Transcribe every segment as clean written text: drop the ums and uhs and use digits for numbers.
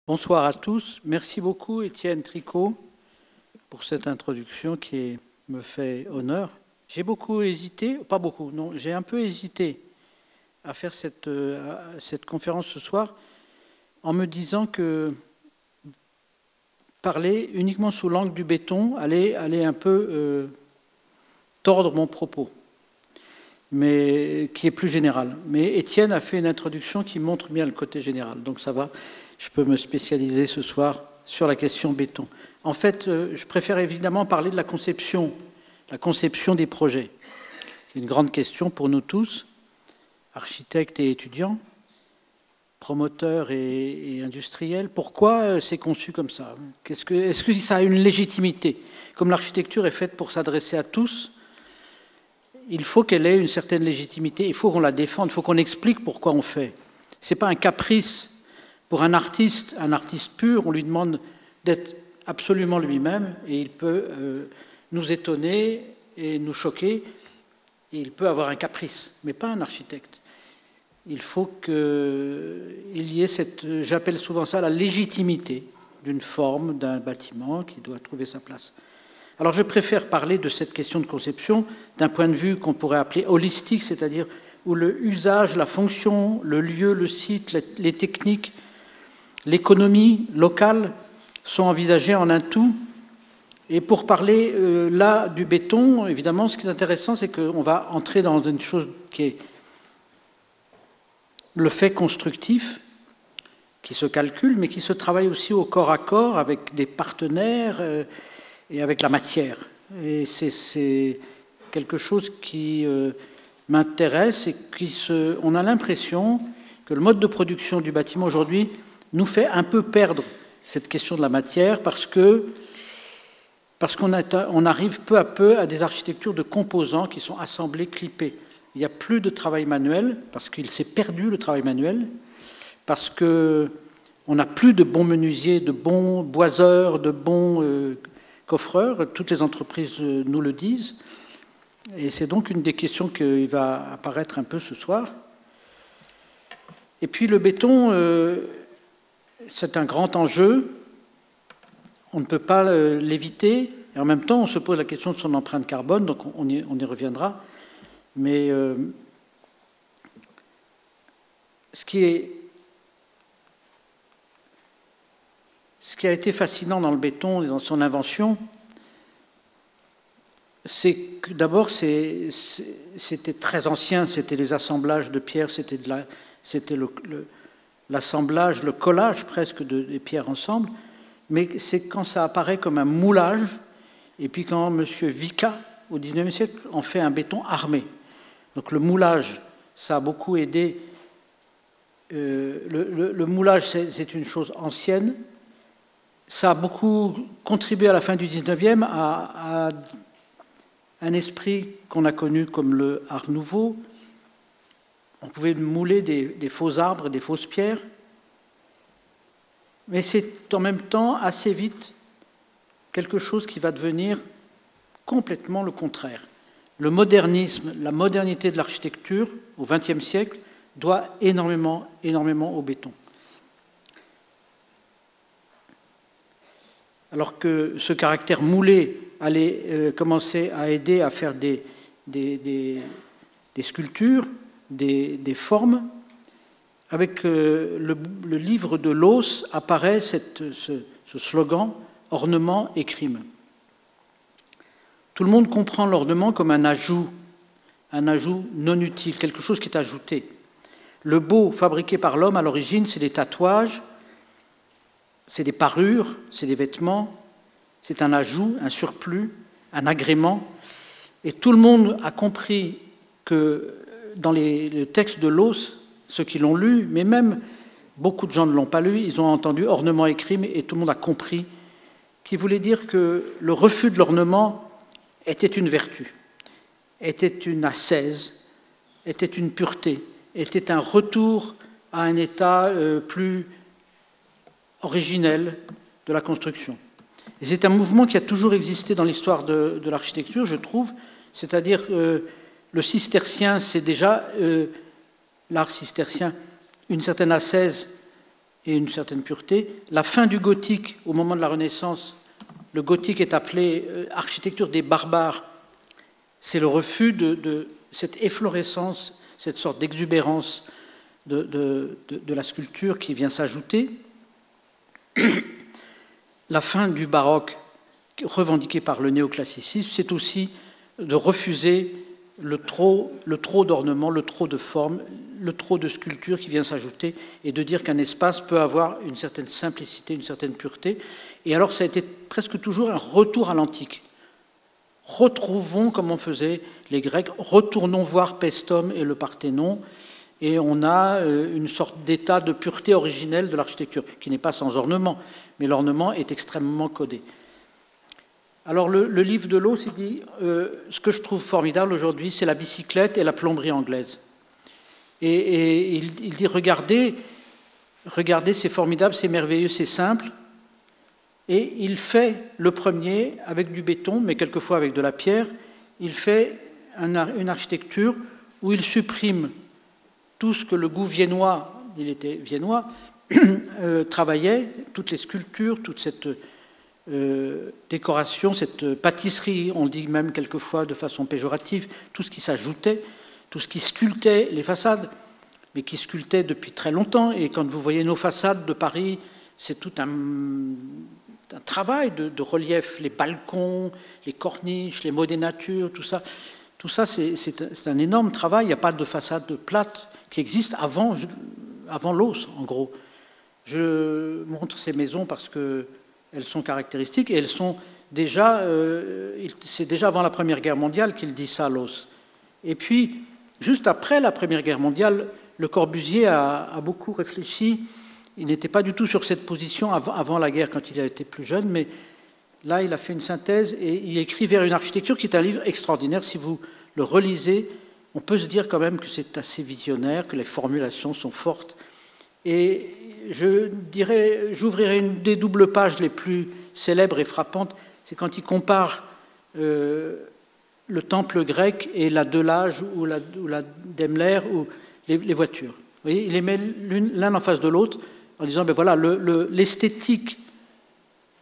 Bonsoir à tous. Merci beaucoup, Étienne Tricot, pour cette introduction qui me fait honneur. J'ai beaucoup hésité, pas beaucoup, non, j'ai un peu hésité à faire cette conférence ce soir en me disant que parler uniquement sous l'angle du béton allait un peu tordre mon propos, mais qui est plus général. Mais Étienne a fait une introduction qui montre bien le côté général, donc ça va. Je peux me spécialiser ce soir sur la question béton. En fait, je préfère évidemment parler de la conception des projets. C'est une grande question pour nous tous, architectes et étudiants, promoteurs et industriels. Pourquoi c'est conçu comme ça? Est-ce que ça a une légitimité? Comme l'architecture est faite pour s'adresser à tous, il faut qu'elle ait une certaine légitimité. Il faut qu'on la défende, il faut qu'on explique pourquoi on fait. Ce n'est pas un caprice. Pour un artiste pur, on lui demande d'être absolument lui-même et il peut nous étonner et nous choquer et il peut avoir un caprice, mais pas un architecte. Il faut qu'il y ait cette, j'appelle souvent ça la légitimité d'une forme, d'un bâtiment qui doit trouver sa place. Alors je préfère parler de cette question de conception d'un point de vue qu'on pourrait appeler holistique, c'est-à-dire où le usage, la fonction, le lieu, le site, les techniques, l'économie locale sont envisagées en un tout. Et pour parler là du béton, évidemment, ce qui est intéressant, c'est qu'on va entrer dans une chose qui est le fait constructif, qui se calcule, mais qui se travaille aussi au corps à corps avec des partenaires et avec la matière. Et c'est quelque chose qui m'intéresse et on a l'impression que le mode de production du bâtiment aujourd'hui nous fait un peu perdre cette question de la matière parce qu'on arrive peu à peu à des architectures de composants qui sont assemblés, clippés. Il n'y a plus de travail manuel parce qu'il s'est perdu le travail manuel, parce qu'on n'a plus de bons menuisiers, de bons boiseurs, de bons coffreurs. Toutes les entreprises nous le disent. Et c'est donc une des questions qui va apparaître un peu ce soir. Et puis le béton... c'est un grand enjeu, on ne peut pas l'éviter, et en même temps on se pose la question de son empreinte carbone, donc on y reviendra. Mais ce qui a été fascinant dans le béton et dans son invention, c'est que d'abord c'était très ancien, c'était les assemblages de pierres, c'était l'assemblage, le collage presque des pierres ensemble, mais c'est quand ça apparaît comme un moulage, et puis quand M. Vicat, au XIXe siècle, en fait un béton armé. Donc le moulage, ça a beaucoup aidé. Le moulage, c'est une chose ancienne. Ça a beaucoup contribué à la fin du XIXe à un esprit qu'on a connu comme le Art Nouveau. On pouvait mouler des faux arbres, des fausses pierres, mais c'est en même temps assez vite quelque chose qui va devenir complètement le contraire. Le modernisme, la modernité de l'architecture au XXe siècle doit énormément au béton. Alors que ce caractère moulé allait commencer à aider à faire des sculptures, des formes. Avec le livre de Loos apparaît ce slogan « Ornement et crime ». Tout le monde comprend l'ornement comme un ajout non utile, quelque chose qui est ajouté. Le beau fabriqué par l'homme à l'origine, c'est des tatouages, c'est des parures, c'est des vêtements, c'est un ajout, un surplus, un agrément. Et tout le monde a compris que dans le texte de Loos, ceux qui l'ont lu, mais même beaucoup de gens ne l'ont pas lu, ils ont entendu ornement et crime et tout le monde a compris qu'il voulait dire que le refus de l'ornement était une vertu, était une ascèse, était une pureté, était un retour à un état plus originel de la construction. Et c'est un mouvement qui a toujours existé dans l'histoire de l'architecture, je trouve, c'est-à-dire le cistercien, c'est déjà l'art cistercien, une certaine ascèse et une certaine pureté. La fin du gothique, au moment de la Renaissance, le gothique est appelé architecture des barbares. C'est le refus de cette efflorescence, cette sorte d'exubérance de la sculpture qui vient s'ajouter. La fin du baroque, revendiquée par le néoclassicisme, c'est aussi de refuser le trop d'ornements, le trop de formes, le trop de sculptures qui vient s'ajouter, et de dire qu'un espace peut avoir une certaine simplicité, une certaine pureté. Et alors ça a été presque toujours un retour à l'antique. Retrouvons comme on faisait les Grecs, retournons voir Paestum et le Parthénon, et on a une sorte d'état de pureté originelle de l'architecture, qui n'est pas sans ornement, mais l'ornement est extrêmement codé. Alors le livre de Loos, il dit ce que je trouve formidable aujourd'hui, c'est la bicyclette et la plomberie anglaise. Et il dit regardez, c'est formidable, c'est merveilleux, c'est simple. Et il fait le premier avec du béton, mais quelquefois avec de la pierre. Il fait une architecture où il supprime tout ce que le goût viennois, il était viennois, travaillait, toutes les sculptures, toute cette décoration, cette pâtisserie, on dit même quelquefois de façon péjorative, tout ce qui s'ajoutait, tout ce qui sculptait les façades, mais qui sculptait depuis très longtemps. Et quand vous voyez nos façades de Paris, c'est tout un travail de relief, les balcons, les corniches, les mots des natures, tout ça c'est un énorme travail. Il n'y a pas de façade plate qui existe avant Loos, en gros. Je montre ces maisons parce qu'elles sont caractéristiques et elles sont déjà, c'est déjà avant la Première Guerre mondiale qu'il dit ça, Loos. Et puis, juste après la Première Guerre mondiale, Le Corbusier a beaucoup réfléchi. Il n'était pas du tout sur cette position avant la guerre, quand il a été plus jeune, mais là, il a fait une synthèse et il écrit Vers une architecture, qui est un livre extraordinaire. Si vous le relisez, on peut se dire quand même que c'est assez visionnaire, que les formulations sont fortes. Et j'ouvrirai une des doubles pages les plus célèbres et frappantes, c'est quand il compare le temple grec et la Delage ou la Daimler ou les voitures. Vous voyez, il les met l'un en face de l'autre en disant, ben voilà, l'esthétique,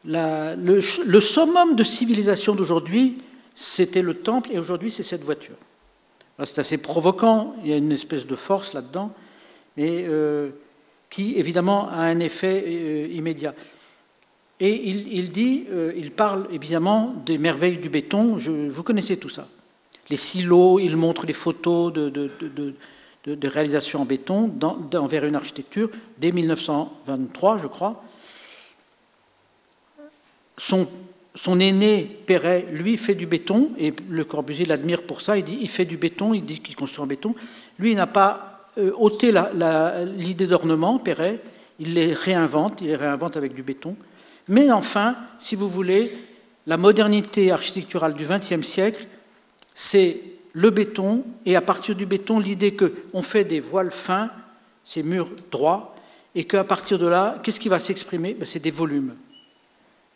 le summum de civilisation d'aujourd'hui, c'était le temple, et aujourd'hui, c'est cette voiture. C'est assez provoquant, il y a une espèce de force là-dedans, mais qui, évidemment, a un effet immédiat. Et il parle, évidemment, des merveilles du béton. Vous connaissez tout ça. Les silos, il montre les photos de réalisation en béton vers une architecture dès 1923, je crois. Son aîné, Perret, lui, fait du béton, et Le Corbusier l'admire pour ça. Il dit il fait du béton, il dit qu'il construit en béton. Lui, il n'a pas ôté l'idée d'ornement, Perret, il les réinvente avec du béton. Mais enfin, si vous voulez, la modernité architecturale du XXe siècle, c'est le béton, et à partir du béton, l'idée qu'on fait des voiles fins, ces murs droits, et qu'à partir de là, qu'est-ce qui va s'exprimer? C'est des volumes.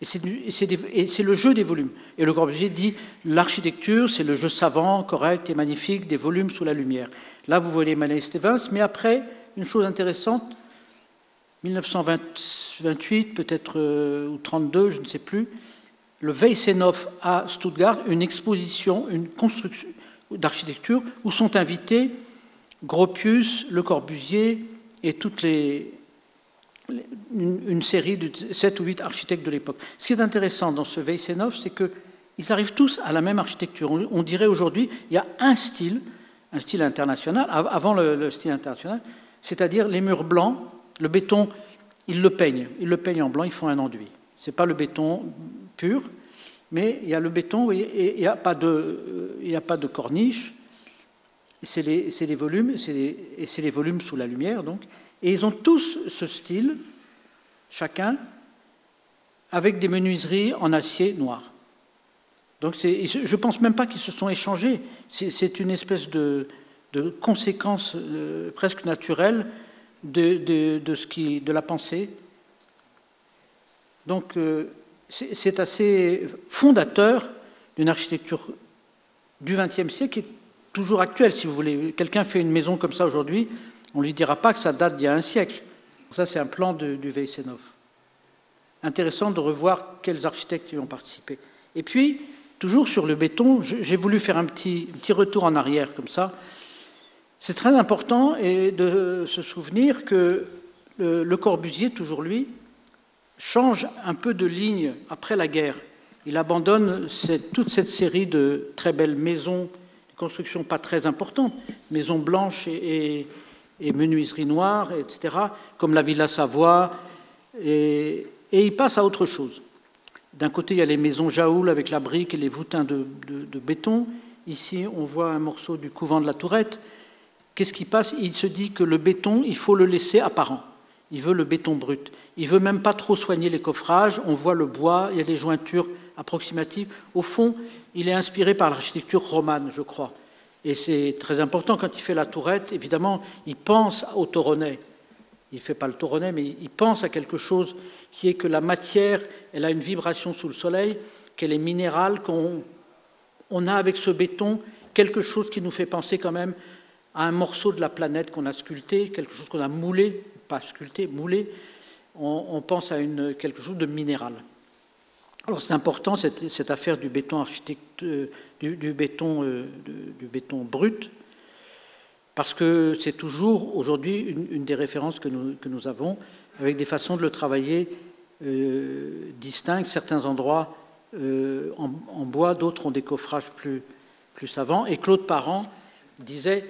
Et c'est le jeu des volumes. Et Le Corbusier dit, l'architecture, c'est le jeu savant, correct et magnifique des volumes sous la lumière. Là, vous voyez Manet Stevens, mais après, une chose intéressante, 1928, peut-être, ou 32, je ne sais plus, le Weissenhof à Stuttgart, une exposition, une construction d'architecture, où sont invités Gropius, Le Corbusier et une série de 7 ou 8 architectes de l'époque. Ce qui est intéressant dans ce Weissenhof, c'est qu'ils arrivent tous à la même architecture. On dirait aujourd'hui, il y a un style international, avant le style international, c'est-à-dire les murs blancs, le béton, ils le peignent en blanc, ils font un enduit. Ce n'est pas le béton pur, mais il y a le béton et il n'y a pas de corniche. C'est les volumes, et c'est les volumes sous la lumière, donc. Et ils ont tous ce style, chacun, avec des menuiseries en acier noir. Donc je ne pense même pas qu'ils se sont échangés. C'est une espèce de conséquence presque naturelle de la pensée. Donc c'est assez fondateur d'une architecture du XXe siècle qui est toujours actuelle, si vous voulez. Quelqu'un fait une maison comme ça aujourd'hui, on ne lui dira pas que ça date d'il y a un siècle. Ça, c'est un plan du Weissenhof. Intéressant de revoir quels architectes y ont participé. Et puis, toujours sur le béton, j'ai voulu faire un petit retour en arrière, comme ça. C'est très important de se souvenir que Le Corbusier, toujours lui, change un peu de ligne après la guerre. Il abandonne toute cette série de très belles maisons, de constructions pas très importantes, maisons blanches et menuiseries noires, etc., comme la Villa Savoie, et il passe à autre chose. D'un côté, il y a les maisons Jaoul avec la brique et les voûtins de béton. Ici, on voit un morceau du couvent de la Tourette. Qu'est-ce qui passe? Il se dit que le béton, il faut le laisser apparent. Il veut le béton brut. Il ne veut même pas trop soigner les coffrages. On voit le bois, il y a des jointures approximatives. Au fond, il est inspiré par l'architecture romane, je crois. Et c'est très important quand il fait la tourette. Évidemment, il pense au Toronnet. Il ne fait pas le Toronnet, mais il pense à quelque chose qui est que la matière, elle a une vibration sous le soleil, qu'elle est minérale, qu'on a avec ce béton quelque chose qui nous fait penser quand même à un morceau de la planète qu'on a sculpté, quelque chose qu'on a moulé, pas sculpté, moulé, on pense à quelque chose de minéral. Alors c'est important cette affaire du béton du béton brut, parce que c'est toujours aujourd'hui une des références que nous avons, avec des façons de le travailler distinctes. Certains endroits en bois, d'autres ont des coffrages plus savants. Et Claude Parent disait,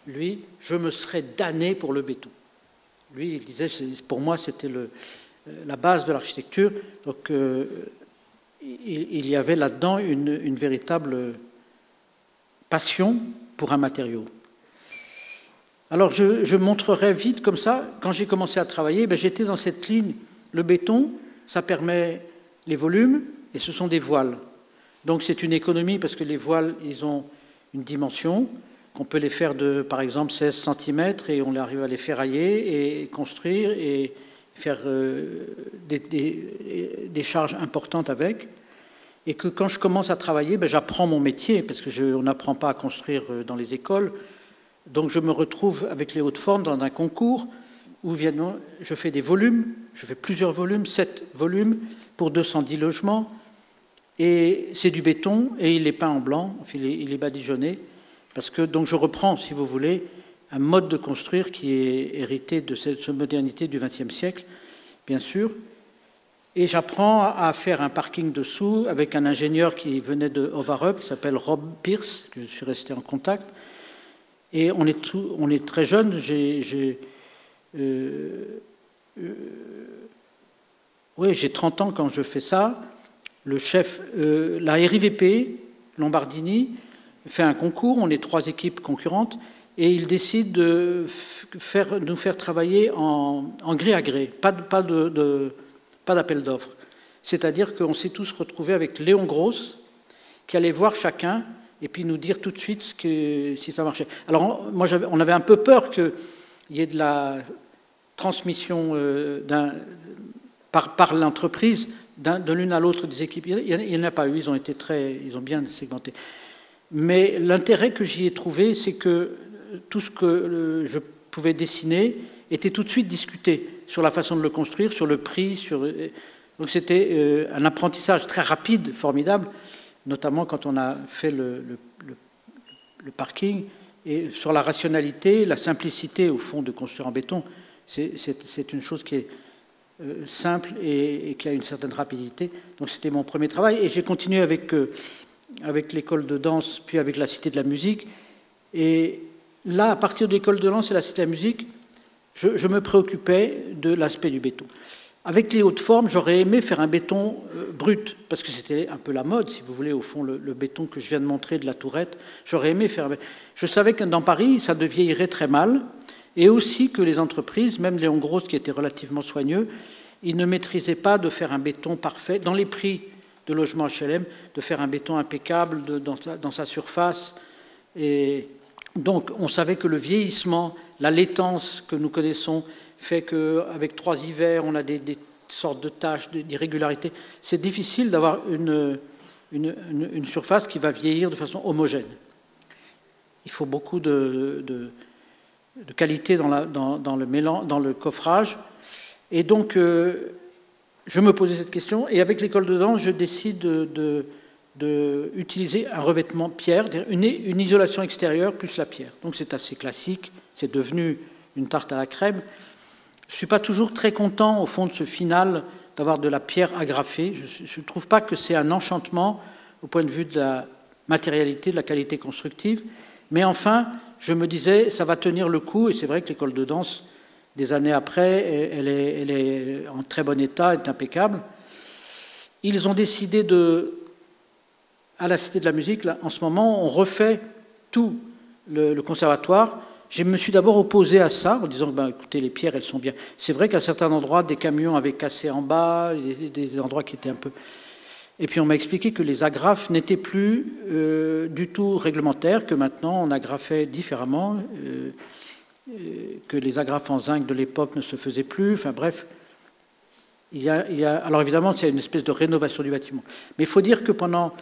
lui, je me serais damné pour le béton. Lui, il disait, pour moi, c'était la base de l'architecture. Donc, il y avait là-dedans une véritable passion pour un matériau. Alors, je montrerai vite comme ça. Quand j'ai commencé à travailler, j'étais dans cette ligne. Le béton, ça permet les volumes, et ce sont des voiles. Donc, c'est une économie parce que les voiles, ils ont une dimension. On peut les faire de, par exemple, 16 cm et on arrive à les ferrailler et construire et faire des charges importantes avec. Et que quand je commence à travailler, j'apprends mon métier parce qu'on n'apprend pas à construire dans les écoles. Donc je me retrouve avec les hautes formes dans un concours où je fais des volumes, je fais plusieurs volumes, 7 volumes pour 210 logements. Et c'est du béton et il est peint en blanc, il est badigeonné. Parce que donc je reprends, si vous voulez, un mode de construire qui est hérité de cette modernité du XXe siècle, bien sûr. Et j'apprends à faire un parking dessous avec un ingénieur qui venait de Overup, qui s'appelle Rob Pierce, que je suis resté en contact. Et on est très jeunes. J'ai 30 ans quand je fais ça. Le chef, la RIVP, Lombardini, fait un concours, on est 3 équipes concurrentes, et il décide de nous faire travailler en gré à gré, pas d'appel d'offres. C'est-à-dire qu'on s'est tous retrouvés avec Léon Gross, qui allait voir chacun, et puis nous dire tout de suite si ça marchait. Alors, on avait un peu peur qu'il y ait de la transmission par l'entreprise de l'une à l'autre des équipes. Il n'y en a pas eu, ils ont bien segmenté. Mais l'intérêt que j'y ai trouvé, c'est que tout ce que je pouvais dessiner était tout de suite discuté sur la façon de le construire, sur le prix. Donc c'était un apprentissage très rapide, formidable, notamment quand on a fait le parking, et sur la rationalité, la simplicité, au fond, de construire en béton. C'est une chose qui est simple et qui a une certaine rapidité. Donc c'était mon premier travail. Et j'ai continué avec l'école de danse, puis avec la Cité de la musique. Et là, à partir de l'école de danse et la Cité de la musique, je me préoccupais de l'aspect du béton. Avec les hautes formes, j'aurais aimé faire un béton brut, parce que c'était un peu la mode, si vous voulez, au fond, le béton que je viens de montrer de la Tourette. J'aurais aimé faire... Je savais que dans Paris, ça vieillirait très mal, et aussi que les entreprises, même Léon Gross, qui était relativement soigneux, ils ne maîtrisaient pas de faire un béton parfait. Dans les prix de logement HLM, de faire un béton impeccable dans sa surface. Et donc, on savait que le vieillissement, la laitance que nous connaissons, fait qu'avec 3 hivers, on a des sortes de taches, d'irrégularités. C'est difficile d'avoir une surface qui va vieillir de façon homogène. Il faut beaucoup de qualité dans le coffrage. Et donc, je me posais cette question, et avec l'école de danse, je décide d'utiliser un revêtement pierre, une isolation extérieure plus la pierre. Donc c'est assez classique, c'est devenu une tarte à la crème. Je ne suis pas toujours très content, au fond, de ce final, d'avoir de la pierre agrafée. Je ne trouve pas que c'est un enchantement au point de vue de la matérialité, de la qualité constructive. Mais enfin, je me disais, ça va tenir le coup, et c'est vrai que l'école de danse, des années après, elle est en très bon état, elle est impeccable. Ils ont décidé à la Cité de la Musique, là, en ce moment, on refait tout le conservatoire. Je me suis d'abord opposé à ça, en disant, ben, écoutez, les pierres, elles sont bien. C'est vrai qu'à certains endroits, des camions avaient cassé en bas, des endroits qui étaient un peu... Et puis on m'a expliqué que les agrafes n'étaient plus du tout réglementaires, que maintenant on agrafait différemment, que les agrafes en zinc de l'époque ne se faisaient plus. Enfin bref, alors évidemment, c'est une espèce de rénovation du bâtiment. Mais il faut dire que pendant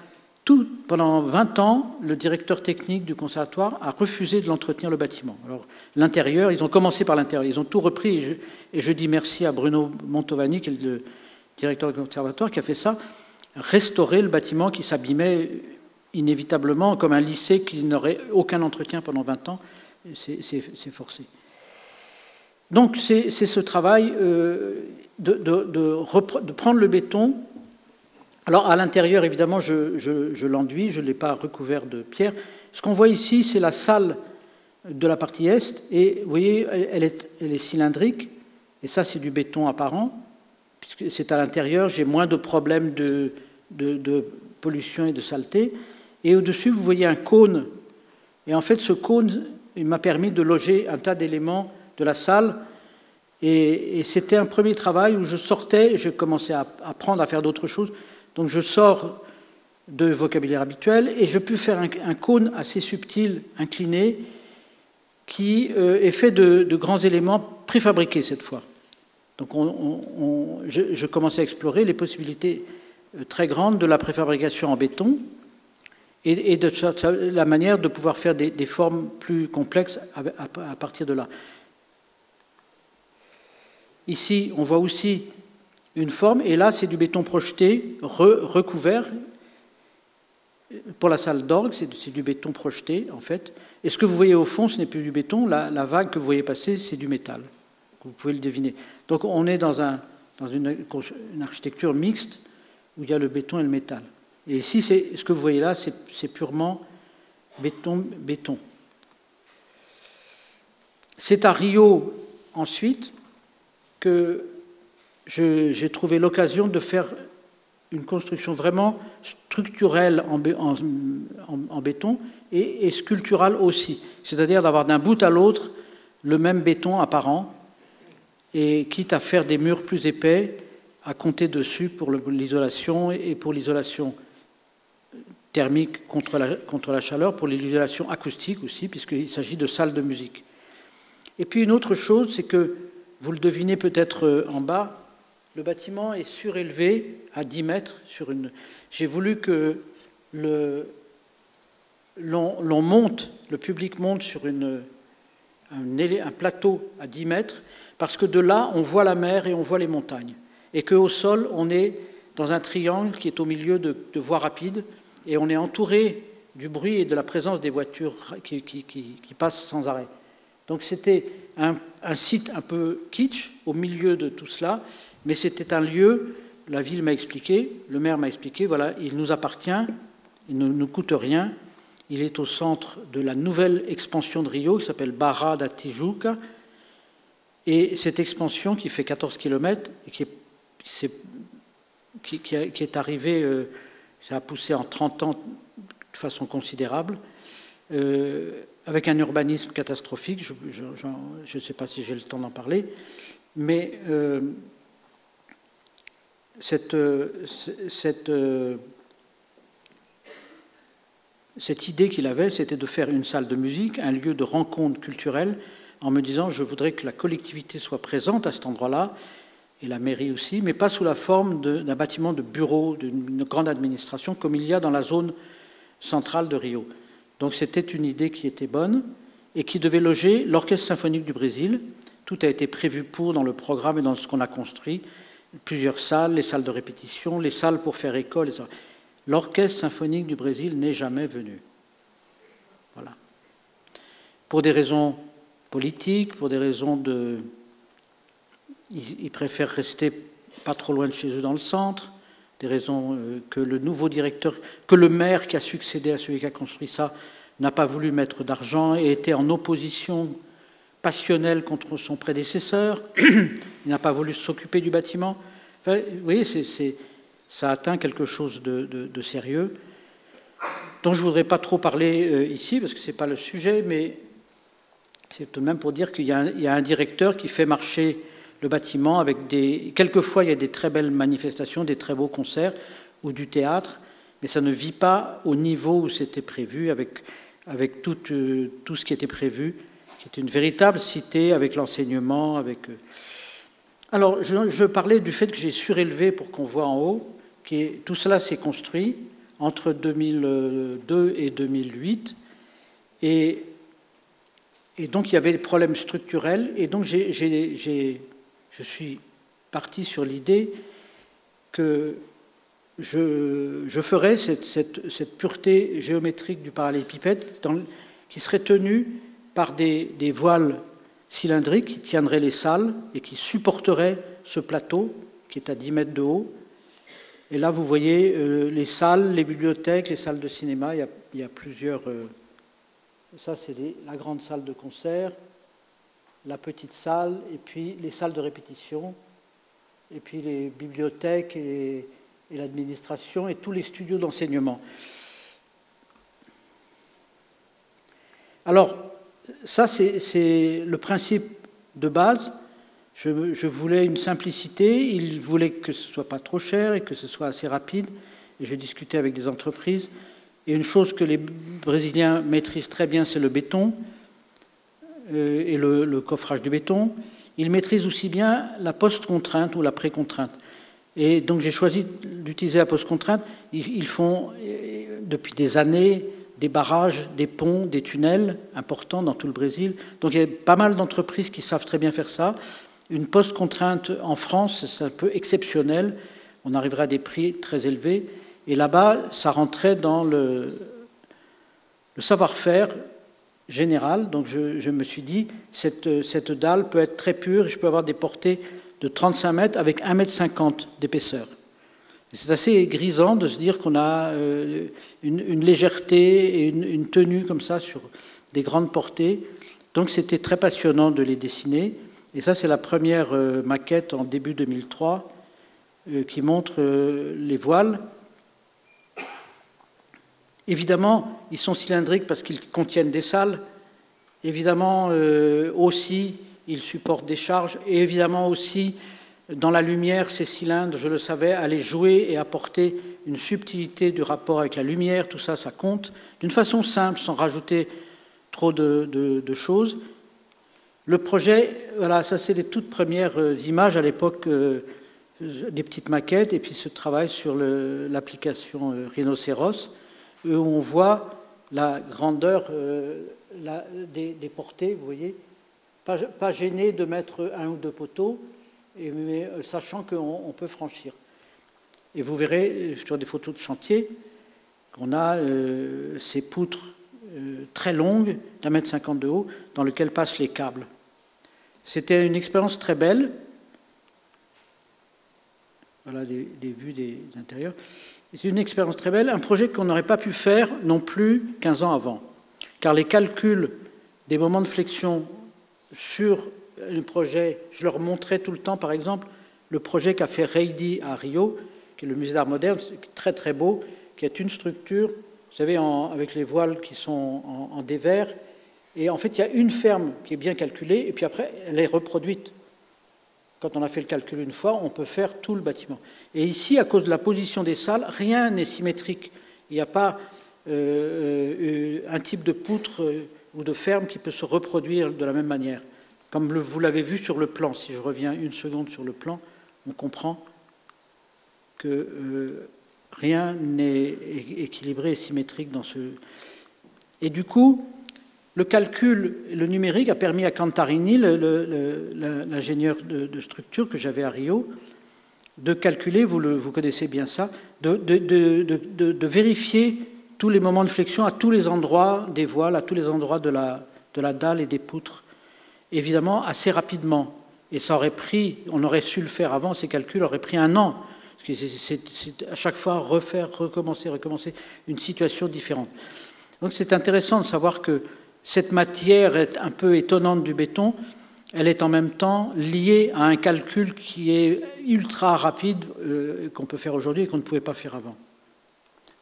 20 ans, le directeur technique du conservatoire a refusé de l'entretenir le bâtiment. Alors l'intérieur, ils ont commencé par l'intérieur, ils ont tout repris, et je dis merci à Bruno Montovani, qui est le directeur du conservatoire, qui a fait ça, restaurer le bâtiment qui s'abîmait inévitablement, comme un lycée qui n'aurait aucun entretien pendant 20 ans, c'est forcé. Donc c'est ce travail de prendre le béton. Alors à l'intérieur, évidemment, je l'enduis, je ne l'ai pas recouvert de pierre. Ce qu'on voit ici, c'est la salle de la partie est, et vous voyez, elle est cylindrique, et ça c'est du béton apparent, puisque c'est à l'intérieur, j'ai moins de problèmes de pollution et de saleté. Et au-dessus, vous voyez un cône, et en fait ce cône, il m'a permis de loger un tas d'éléments de la salle, et c'était un premier travail où je sortais, je commençais à apprendre à faire d'autres choses. Donc je sors de vocabulaire habituel et je peux faire un cône assez subtil, incliné, qui est fait de grands éléments préfabriqués cette fois. Donc je commençais à explorer les possibilités très grandes de la préfabrication en béton et de la manière de pouvoir faire des formes plus complexes à partir de là. Ici, on voit aussi une forme, et là, c'est du béton projeté, recouvert. Pour la salle d'orgue, c'est du béton projeté, en fait. Et ce que vous voyez au fond, ce n'est plus du béton. La vague que vous voyez passer, c'est du métal. Vous pouvez le deviner. Donc, on est dans une architecture mixte où il y a le béton et le métal. Et ici, ce que vous voyez là, c'est purement béton. C'est à Rio, ensuite, que j'ai trouvé l'occasion de faire une construction vraiment structurelle en béton et sculpturale aussi. C'est-à-dire d'avoir d'un bout à l'autre le même béton apparent, et quitte à faire des murs plus épais, à compter dessus pour l'isolation et pour l'isolation thermique contre la chaleur, pour l'isolation acoustique aussi, puisqu'il s'agit de salles de musique. Et puis une autre chose, c'est que, vous le devinez peut-être en bas, le bâtiment est surélevé à 10 mètres sur une... J'ai voulu que l'on monte, le public monte sur un plateau à 10 mètres, parce que de là, on voit la mer et on voit les montagnes. Et qu'au sol, on est dans un triangle qui est au milieu de voies rapides, et on est entouré du bruit et de la présence des voitures qui passent sans arrêt. Donc c'était un site un peu kitsch au milieu de tout cela, mais c'était un lieu, la ville m'a expliqué, le maire m'a expliqué, voilà, il nous appartient, il ne nous coûte rien, il est au centre de la nouvelle expansion de Rio qui s'appelle Barra da Tijuca, et cette expansion qui fait 14 km et qui est arrivée, ça a poussé en 30 ans de façon considérable, avec un urbanisme catastrophique, je ne sais pas si j'ai le temps d'en parler, mais cette idée qu'il avait, c'était de faire une salle de musique, un lieu de rencontre culturelle, en me disant je voudrais que la collectivité soit présente à cet endroit-là, et la mairie aussi, mais pas sous la forme d'un bâtiment de bureau, d'une grande administration, comme il y a dans la zone centrale de Rio. Donc c'était une idée qui était bonne et qui devait loger l'Orchestre symphonique du Brésil, Tout a été prévu pour dans le programme et dans ce qu'on a construit. Plusieurs salles, les salles de répétition, les salles pour faire école. L'Orchestre symphonique du Brésil n'est jamais venu. Voilà. Pour des raisons politiques, pour des raisons de... Ils préfèrent rester pas trop loin de chez eux dans le centre, des raisons que le nouveau directeur, que le maire qui a succédé à celui qui a construit ça, n'a pas voulu mettre d'argent et était en opposition passionnelle contre son prédécesseur. Il n'a pas voulu s'occuper du bâtiment. Enfin, vous voyez, ça atteint quelque chose de sérieux, dont je ne voudrais pas trop parler ici, parce que ce n'est pas le sujet, mais c'est tout de même pour dire qu'il y a un directeur qui fait marcher le bâtiment avec des... Quelquefois, il y a des très belles manifestations, des très beaux concerts ou du théâtre, mais ça ne vit pas au niveau où c'était prévu, avec tout ce qui était prévu, qui est une véritable cité avec l'enseignement, avec... Alors, je parlais du fait que j'ai surélevé pour qu'on voit en haut, tout cela s'est construit entre 2002 et 2008, et donc il y avait des problèmes structurels, et donc je suis parti sur l'idée que je ferais cette pureté géométrique du parallélépipède qui serait tenue par des voiles cylindriques qui tiendraient les salles et qui supporteraient ce plateau qui est à 10 mètres de haut. Et là, vous voyez les salles, les bibliothèques, les salles de cinéma. Il y a plusieurs... ça, c'est la grande salle de concert, la petite salle, et puis les salles de répétition, et puis les bibliothèques et l'administration, et tous les studios d'enseignement. Alors, ça, c'est le principe de base. Je voulais une simplicité, il voulait que ce ne soit pas trop cher et que ce soit assez rapide, et j'ai discuté avec des entreprises. Et une chose que les Brésiliens maîtrisent très bien, c'est le béton et le coffrage du béton. Ils maîtrisent aussi bien la post-contrainte ou la pré-contrainte. Et donc j'ai choisi d'utiliser la post-contrainte. Ils font depuis des années des barrages, des ponts, des tunnels importants dans tout le Brésil. Donc il y a pas mal d'entreprises qui savent très bien faire ça. Une post-contrainte en France, c'est un peu exceptionnel. On arriverait à des prix très élevés. Et là-bas, ça rentrait dans le savoir-faire général. Donc je me suis dit, cette dalle peut être très pure. Je peux avoir des portées de 35 mètres avec 1,50 m d'épaisseur. C'est assez grisant de se dire qu'on a une légèreté et une tenue comme ça sur des grandes portées. Donc c'était très passionnant de les dessiner. Et ça, c'est la première maquette en début 2003 qui montre les voiles. Évidemment, ils sont cylindriques parce qu'ils contiennent des salles. Évidemment, aussi, ils supportent des charges. Et évidemment aussi, dans la lumière, ces cylindres, je le savais, allaient jouer et apporter une subtilité du rapport avec la lumière. Tout ça, ça compte. D'une façon simple, sans rajouter trop de choses. Le projet, voilà, ça c'est les toutes premières images à l'époque, des petites maquettes, et puis ce travail sur l'application Rhinocéros, où on voit la grandeur des portées, vous voyez, pas gêné de mettre un ou deux poteaux, mais sachant qu'on peut franchir. Et vous verrez sur des photos de chantier qu'on a ces poutres très longues, d'1,50 m de haut, dans lesquelles passent les câbles. C'était une expérience très belle. Voilà des vues des intérieurs. C'est une expérience très belle, un projet qu'on n'aurait pas pu faire non plus 15 ans avant. Car les calculs des moments de flexion sur un projet, je leur montrais tout le temps, par exemple, le projet qu'a fait Reidi à Rio, qui est le musée d'art moderne, très très beau, qui est une structure, vous savez, avec les voiles qui sont en dévers. Et en fait, il y a une ferme qui est bien calculée, et puis après, elle est reproduite. Quand on a fait le calcul une fois, on peut faire tout le bâtiment. Et ici, à cause de la position des salles, rien n'est symétrique. Il n'y a pas un type de poutre ou de ferme qui peut se reproduire de la même manière. Comme vous l'avez vu sur le plan, si je reviens une seconde sur le plan, on comprend que rien n'est équilibré et symétrique dans ce... Et du coup, Le calcul, le numérique a permis à Cantarini, l'ingénieur de structure que j'avais à Rio, de calculer, vous connaissez bien ça, de vérifier tous les moments de flexion à tous les endroits des voiles, à tous les endroits de la dalle et des poutres, évidemment assez rapidement. Et ça aurait pris, on aurait su le faire avant, ces calculs auraient pris 1 an, parce que c'est à chaque fois refaire, recommencer, une situation différente. Donc c'est intéressant de savoir que cette matière est un peu étonnante du béton, elle est en même temps liée à un calcul qui est ultra rapide, qu'on peut faire aujourd'hui et qu'on ne pouvait pas faire avant.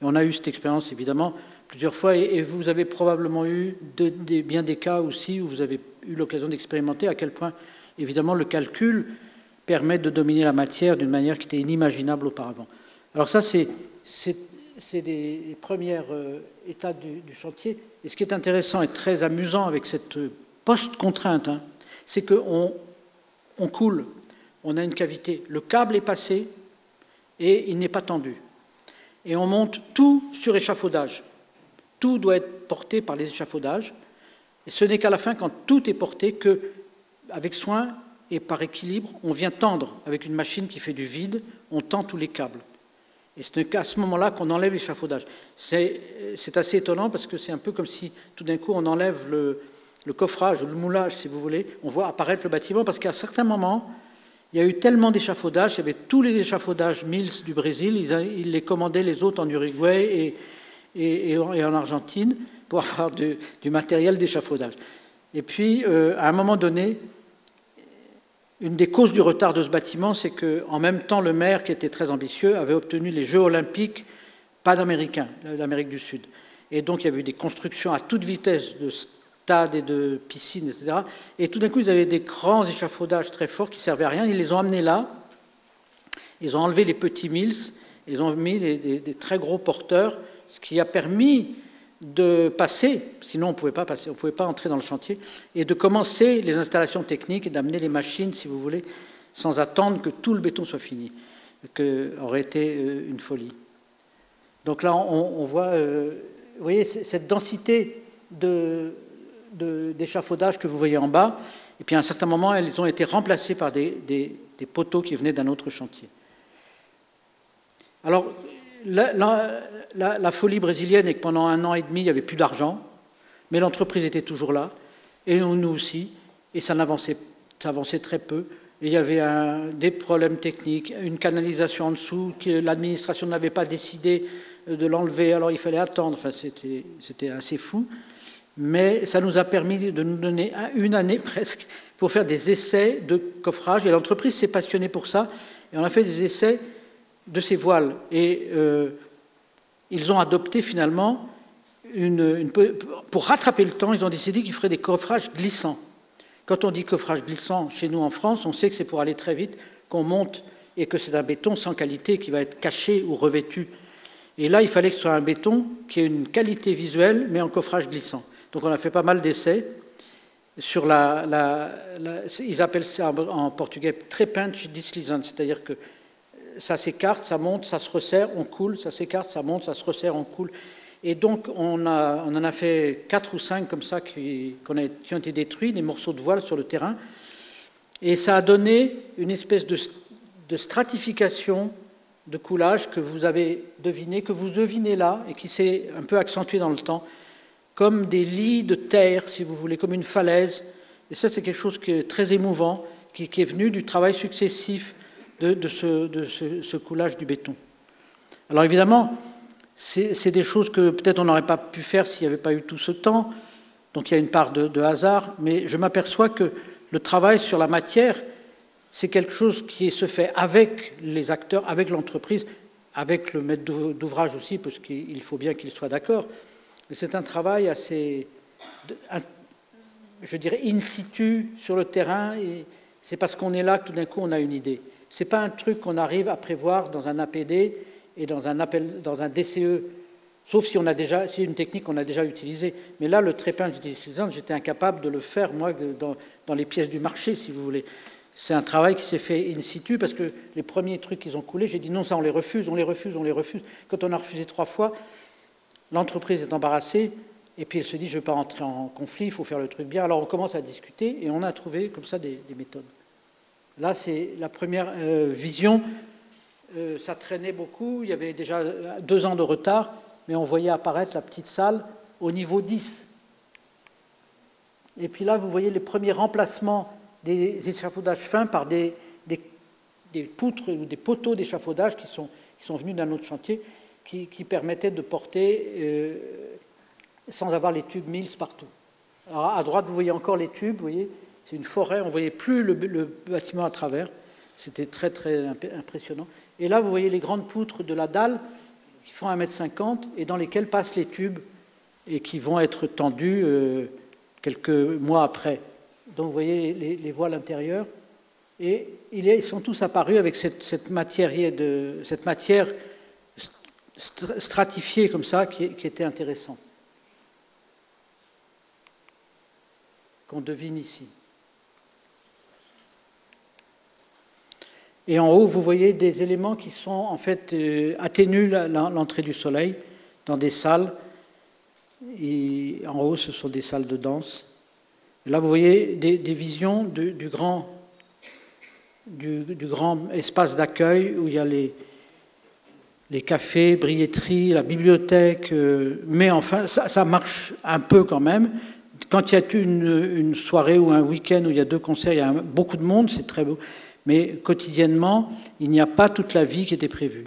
Et on a eu cette expérience, évidemment, plusieurs fois, et vous avez probablement eu bien des cas aussi où vous avez eu l'occasion d'expérimenter à quel point, évidemment, le calcul permet de dominer la matière d'une manière qui était inimaginable auparavant. Alors ça, c'est des premiers états du chantier. Et ce qui est intéressant et très amusant avec cette post-contrainte, hein, c'est qu'on coule, on a une cavité, le câble est passé et il n'est pas tendu. Et on monte tout sur échafaudage. Tout doit être porté par les échafaudages. Et ce n'est qu'à la fin, quand tout est porté, qu'avec soin et par équilibre, on vient tendre avec une machine qui fait du vide, on tend tous les câbles. Et ce n'est qu'à ce moment-là qu'on enlève l'échafaudage. C'est assez étonnant parce que c'est un peu comme si tout d'un coup on enlève le coffrage, le moulage, si vous voulez, on voit apparaître le bâtiment parce qu'à certains moments, il y a eu tellement d'échafaudages, il y avait tous les échafaudages Mills du Brésil, ils les commandaient les autres en Uruguay et en Argentine pour avoir du matériel d'échafaudage. Et puis, à un moment donné, une des causes du retard de ce bâtiment, c'est qu'en même temps, le maire, qui était très ambitieux, avait obtenu les Jeux olympiques panaméricains, l'Amérique du Sud. Et donc, il y avait eu des constructions à toute vitesse de stades et de piscines, etc. Et tout d'un coup, ils avaient des grands échafaudages très forts qui ne servaient à rien. Ils les ont amenés là. Ils ont enlevé les petits mills. Ils ont mis des très gros porteurs, ce qui a permis de passer, sinon on ne pouvait pas passer, on ne pouvait pas entrer dans le chantier, et de commencer les installations techniques et d'amener les machines, si vous voulez, sans attendre que tout le béton soit fini, que aurait été une folie. Donc là, on voit, vous voyez, cette densité d'échafaudage que vous voyez en bas, et puis à un certain moment, elles ont été remplacées par des poteaux qui venaient d'un autre chantier. Alors, la folie brésilienne est que pendant 1 an et demi, il n'y avait plus d'argent, mais l'entreprise était toujours là, et nous aussi, et ça avançait très peu. Et il y avait des problèmes techniques, une canalisation en dessous, que l'administration n'avait pas décidé de l'enlever, alors il fallait attendre. Enfin, c'était assez fou. Mais ça nous a permis de nous donner 1 année presque pour faire des essais de coffrage. Et l'entreprise s'est passionnée pour ça, et on a fait des essais de ces voiles. Et ils ont adopté finalement, pour rattraper le temps, ils ont décidé qu'ils feraient des coffrages glissants. Quand on dit coffrage glissant chez nous en France, on sait que c'est pour aller très vite, qu'on monte et que c'est un béton sans qualité qui va être caché ou revêtu. Et là, il fallait que ce soit un béton qui ait une qualité visuelle, mais en coffrage glissant. Donc on a fait pas mal d'essais sur ils appellent ça en portugais trepante deslizante, c'est-à-dire que ça s'écarte, ça monte, ça se resserre, on coule, ça s'écarte, ça monte, ça se resserre, on coule. Et donc, on en a fait 4 ou 5 comme ça qui ont été détruits, des morceaux de voile sur le terrain. Et ça a donné une espèce de stratification de coulage que vous avez deviné, que vous devinez là, et qui s'est un peu accentué dans le temps, comme des lits de terre, si vous voulez, comme une falaise. Et ça, c'est quelque chose qui est très émouvant, qui est venu du travail successif de ce coulage du béton. Alors évidemment, c'est des choses que peut-être on n'aurait pas pu faire s'il n'y avait pas eu tout ce temps, donc il y a une part de hasard, mais je m'aperçois que le travail sur la matière, c'est quelque chose qui se fait avec les acteurs, avec l'entreprise, avec le maître d'ouvrage aussi, parce qu'il faut bien qu'il soit d'accord, mais c'est un travail assez, je dirais, in situ sur le terrain, et c'est parce qu'on est là que tout d'un coup on a une idée. Ce n'est pas un truc qu'on arrive à prévoir dans un APD et dans un DCE, sauf si c'est une technique qu'on a déjà utilisée. Mais là, le trépinge deslizante, j'étais incapable de le faire, moi, dans les pièces du marché, si vous voulez. C'est un travail qui s'est fait in situ, parce que les premiers trucs qu'ils ont coulés, j'ai dit non, ça on les refuse, on les refuse, on les refuse. Quand on a refusé 3 fois, l'entreprise est embarrassée, Et puis elle se dit, je ne veux pas rentrer en conflit, il faut faire le truc bien. Alors on commence à discuter et on a trouvé comme ça des méthodes. Là, c'est la première vision. Ça traînait beaucoup, il y avait déjà 2 ans de retard, mais on voyait apparaître la petite salle au niveau 10. Et puis là, vous voyez les premiers remplacements des échafaudages fins par des poutres ou des poteaux d'échafaudage qui sont venus d'un autre chantier, qui permettaient de porter sans avoir les tubes Mills partout. Alors à droite, vous voyez encore les tubes, vous voyez, c'est une forêt, on ne voyait plus le bâtiment à travers. C'était très, très impressionnant. Et là, vous voyez les grandes poutres de la dalle qui font 1,50 m et dans lesquelles passent les tubes et qui vont être tendus quelques mois après. Donc, vous voyez les voiles intérieures. Et ils sont tous apparus avec cette matière stratifiée comme ça qui était intéressante, qu'on devine ici. Et en haut, vous voyez des éléments qui sont en fait atténuent l'entrée du soleil dans des salles. Et en haut, ce sont des salles de danse. Et là, vous voyez des visions du grand espace d'accueil où il y a les cafés, briéteries, la bibliothèque. Mais enfin, ça marche un peu quand même. Quand il y a une soirée ou un week-end où il y a 2 concerts, il y a beaucoup de monde, c'est très beau. Mais quotidiennement, il n'y a pas toute la vie qui était prévue.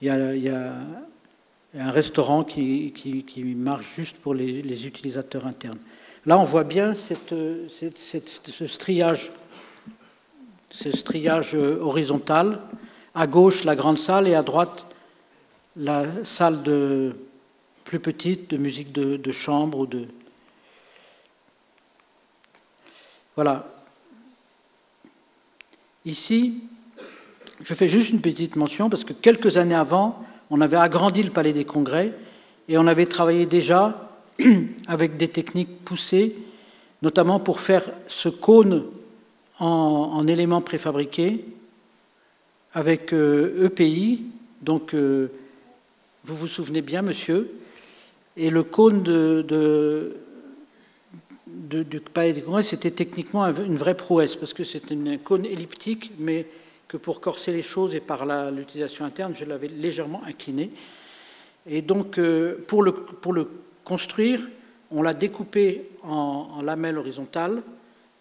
Il y a un restaurant qui marche juste pour les utilisateurs internes. Là, on voit bien ce striage horizontal. À gauche, la grande salle, et à droite, la salle plus petite de musique de chambre. Voilà. Ici, je fais juste une petite mention parce que quelques années avant, on avait agrandi le Palais des Congrès et on avait travaillé déjà avec des techniques poussées, notamment pour faire ce cône en éléments préfabriqués avec EPI. Donc, vous vous souvenez bien, monsieur, et le cône du Palais des Congrès, c'était techniquement une vraie prouesse, parce que c'était un cône elliptique, mais que pour corser les choses et par l'utilisation interne, je l'avais légèrement incliné. Et donc, pour le construire, on l'a découpé en lamelles horizontales,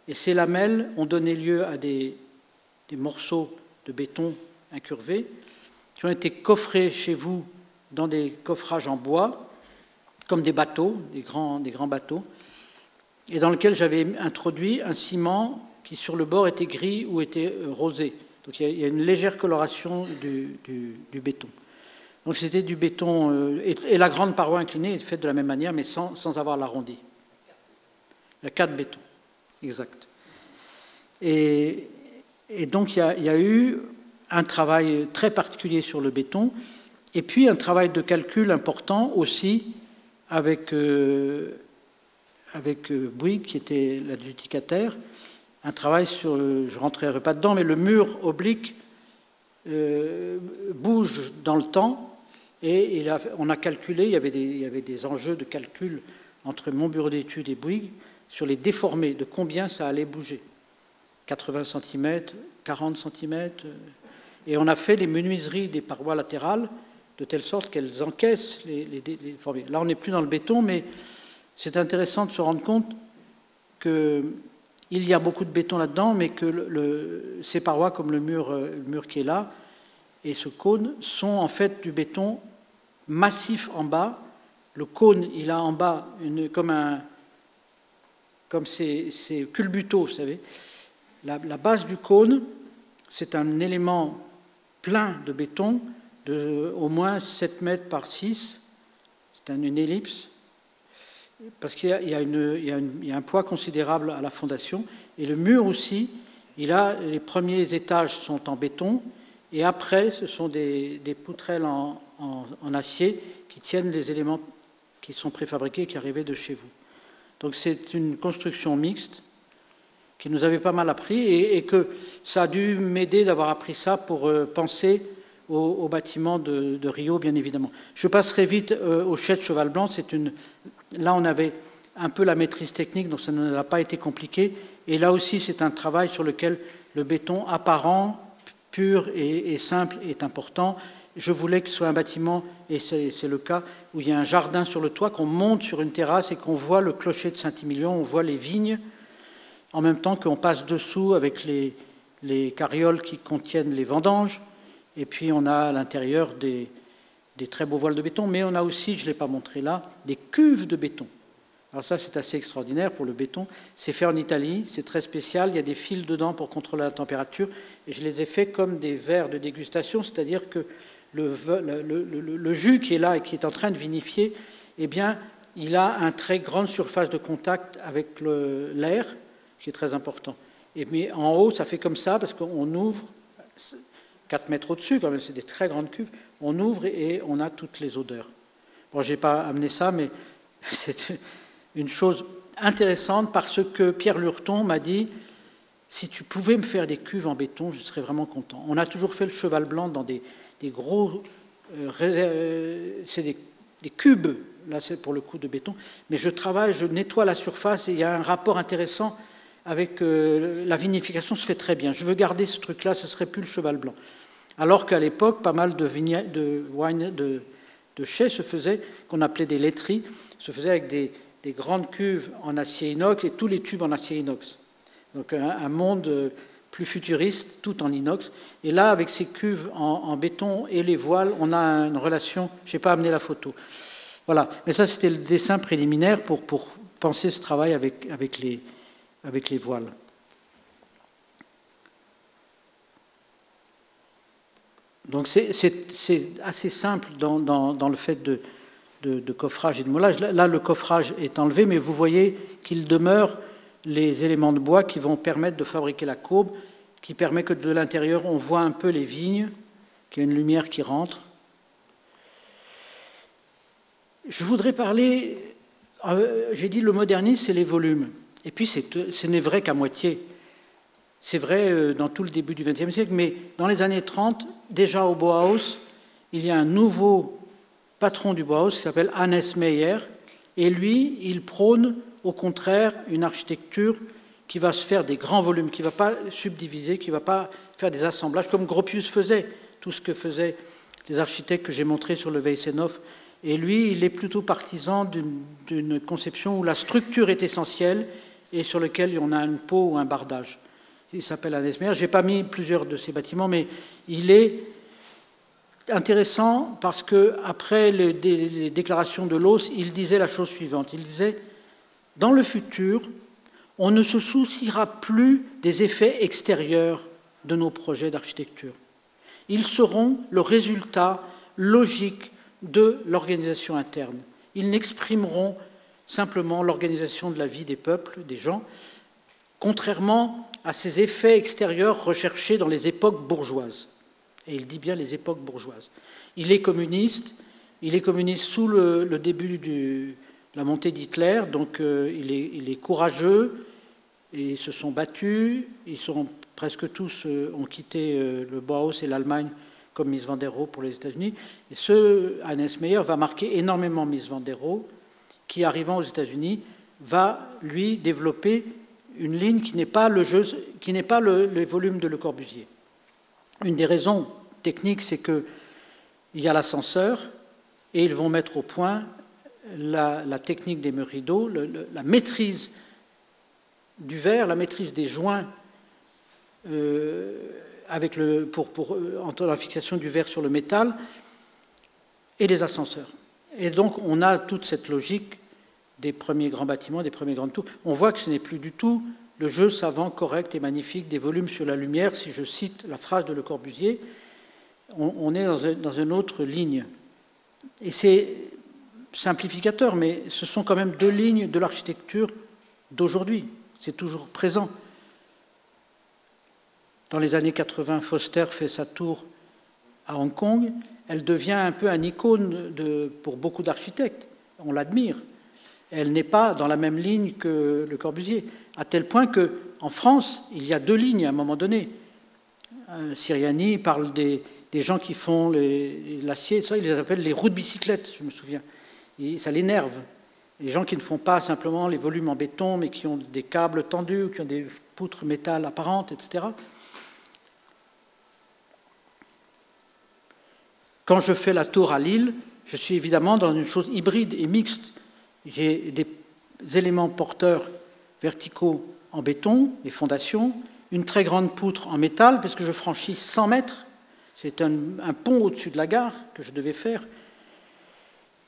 et ces lamelles ont donné lieu à des morceaux de béton incurvés qui ont été coffrés chez vous dans des coffrages en bois, comme des bateaux, des grands bateaux, et dans lequel j'avais introduit un ciment qui, sur le bord, était gris ou était rosé. Donc il y a une légère coloration du béton. Donc c'était du béton, et la grande paroi inclinée est faite de la même manière, mais sans avoir l'arrondi. Il y a 4 bétons, exact. Et donc il y a eu un travail très particulier sur le béton, et puis un travail de calcul important aussi avec Bouygues, qui était l'adjudicataire, un travail sur, je ne rentrerai pas dedans, mais le mur oblique bouge dans le temps, et on a calculé, il y avait des enjeux de calcul entre mon bureau d'études et Bouygues sur les déformés, de combien ça allait bouger. 80 cm, 40 cm, et on a fait les menuiseries des parois latérales de telle sorte qu'elles encaissent les déformés. Là, on n'est plus dans le béton, mais c'est intéressant de se rendre compte qu'il y a beaucoup de béton là-dedans, mais que ces parois, comme le mur qui est là, et ce cône, sont en fait du béton massif en bas. Le cône, il a en bas comme ces culbutos, vous savez. La base du cône, c'est un élément plein de béton de au moins 7 mètres par 6. C'est une ellipse. Parce qu'il y a un poids considérable à la fondation. Et le mur aussi, les premiers étages sont en béton, et après, ce sont des poutrelles en acier qui tiennent les éléments qui sont préfabriqués et qui arrivaient de chez vous. Donc c'est une construction mixte qui nous avait pas mal appris, et que ça a dû m'aider d'avoir appris ça pour penser au bâtiment de Rio, bien évidemment. Je passerai vite au Chette Cheval Blanc, c'est Là, on avait un peu la maîtrise technique, donc ça n'a pas été compliqué. Et là aussi, c'est un travail sur lequel le béton apparent, pur et simple est important. Je voulais que ce soit un bâtiment, et c'est le cas, où il y a un jardin sur le toit, qu'on monte sur une terrasse et qu'on voit le clocher de Saint-Émilion, on voit les vignes, en même temps qu'on passe dessous avec les carrioles qui contiennent les vendanges. Et puis on a à l'intérieur des très beaux voiles de béton, mais on a aussi, je ne l'ai pas montré là, des cuves de béton. Alors ça, c'est assez extraordinaire pour le béton. C'est fait en Italie, c'est très spécial, il y a des fils dedans pour contrôler la température, et je les ai fait comme des verres de dégustation, c'est-à-dire que le jus qui est là et qui est en train de vinifier, eh bien, il a une très grande surface de contact avec l'air, qui est très important. Mais en haut, ça fait comme ça, parce qu'on ouvre 4 mètres au-dessus, quand même, c'est des très grandes cuves, on ouvre et on a toutes les odeurs. Bon, je n'ai pas amené ça, mais c'est une chose intéressante parce que Pierre Lurton m'a dit « Si tu pouvais me faire des cuves en béton, je serais vraiment content. » On a toujours fait le cheval blanc dans des gros... c'est des cubes, là c'est pour le coup de béton, mais je travaille, je nettoie la surface et il y a un rapport intéressant avec la vinification, se fait très bien. Je veux garder ce truc-là, ce ne serait plus le cheval blanc. Alors qu'à l'époque, pas mal de chais se faisaient, qu'on appelait des laiteries, se faisaient avec des grandes cuves en acier inox et tous les tubes en acier inox. Donc un monde plus futuriste, tout en inox. Et là, avec ces cuves en béton et les voiles, on a une relation... Je n'ai pas amené la photo. Voilà. Mais ça, c'était le dessin préliminaire pour penser ce travail avec les voiles. Donc c'est assez simple dans le fait de coffrage et de moulage. Là, le coffrage est enlevé, mais vous voyez qu'il demeure les éléments de bois qui vont permettre de fabriquer la courbe, qui permet que de l'intérieur, on voit un peu les vignes, qu'il y a une lumière qui rentre. Je voudrais parler... j'ai dit le modernisme, c'est les volumes. Et puis, ce n'est vrai qu'à moitié. C'est vrai dans tout le début du XXe siècle, mais dans les années 30, déjà au Bauhaus, il y a un nouveau patron du Bauhaus qui s'appelle Hannes Meyer, et lui, il prône au contraire une architecture qui va se faire des grands volumes, qui ne va pas subdiviser, qui ne va pas faire des assemblages, comme Gropius faisait, tout ce que faisaient les architectes que j'ai montrés sur le Weissenhof. Et lui, il est plutôt partisan d'une conception où la structure est essentielle et sur laquelle on a une peau ou un bardage. Il s'appelle Hannes Meyer. Je n'ai pas mis plusieurs de ces bâtiments, mais il est intéressant parce qu'après les déclarations de Loos, il disait la chose suivante. Il disait, dans le futur, on ne se souciera plus des effets extérieurs de nos projets d'architecture. Ils seront le résultat logique de l'organisation interne. Ils n'exprimeront simplement l'organisation de la vie des peuples, des gens, contrairement à ces effets extérieurs recherchés dans les époques bourgeoises. Et il dit bien les époques bourgeoises. Il est communiste sous le début de la montée d'Hitler, donc il est courageux, et ils se sont battus, ils sont presque tous ont quitté le Bauhaus et l'Allemagne comme Mies van der Rohe pour les États-Unis. Et ce Hannes Meyer va marquer énormément Mies van der Rohe, qui, arrivant aux États-Unis, va, lui, développer une ligne qui n'est pas le volume de Le Corbusier. Une des raisons techniques, c'est qu'il y a l'ascenseur, et ils vont mettre au point la technique des murs rideaux, la maîtrise du verre, la maîtrise des joints entre la fixation du verre sur le métal et les ascenseurs. Et donc on a toute cette logique des premiers grands bâtiments, des premiers grandes tours. On voit que ce n'est plus du tout le jeu savant, correct et magnifique des volumes sur la lumière. Si je cite la phrase de Le Corbusier, on est dans une autre ligne. Et c'est simplificateur, mais ce sont quand même deux lignes de l'architecture d'aujourd'hui. C'est toujours présent. Dans les années 80, Foster fait sa tour à Hong Kong. Elle devient un peu un icône pour beaucoup d'architectes. On l'admire. Elle n'est pas dans la même ligne que Le Corbusier, à tel point qu'en France, il y a deux lignes à un moment donné. Siriani parle des gens qui font l'acier, il les appelle les roues de bicyclette, je me souviens. Et ça l'énerve. Les gens qui ne font pas simplement les volumes en béton, mais qui ont des câbles tendus, ou qui ont des poutres métal apparentes, etc. Quand je fais la tour à Lille, je suis évidemment dans une chose hybride et mixte. J'ai des éléments porteurs verticaux en béton, les fondations, une très grande poutre en métal, puisque je franchis 100 mètres. C'est un pont au-dessus de la gare que je devais faire.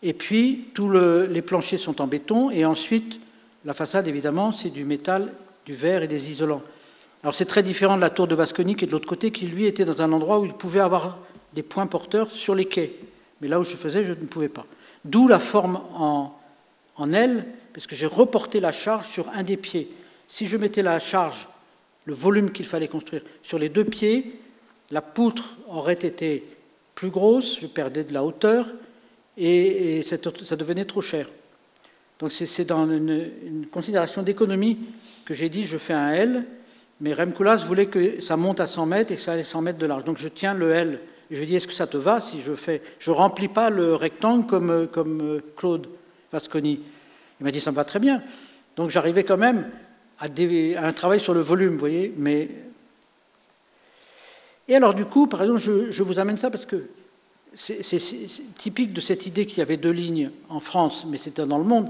Et puis, tous les planchers sont en béton, et ensuite, la façade, évidemment, c'est du métal, du verre et des isolants. Alors, c'est très différent de la tour de Vasconie, qui est de l'autre côté, qui, lui, était dans un endroit où il pouvait avoir des points porteurs sur les quais. Mais là où je faisais, je ne pouvais pas. D'où la forme en L, parce que j'ai reporté la charge sur un des pieds. Si je mettais la charge, le volume qu'il fallait construire, sur les deux pieds, la poutre aurait été plus grosse, je perdais de la hauteur, et ça devenait trop cher. Donc c'est dans une considération d'économie que j'ai dit je fais un L, mais Rem Koolhaas voulait que ça monte à 100 mètres et que ça ait 100 mètres de large. Donc je tiens le L. Je lui ai dit est-ce que ça te va si je fais... Je ne remplis pas le rectangle comme Claude Vasconie. Il m'a dit ça me va très bien. Donc j'arrivais quand même à un travail sur le volume, vous voyez. Et alors du coup, par exemple, je vous amène ça parce que c'est typique de cette idée qu'il y avait deux lignes en France, mais c'était dans le monde.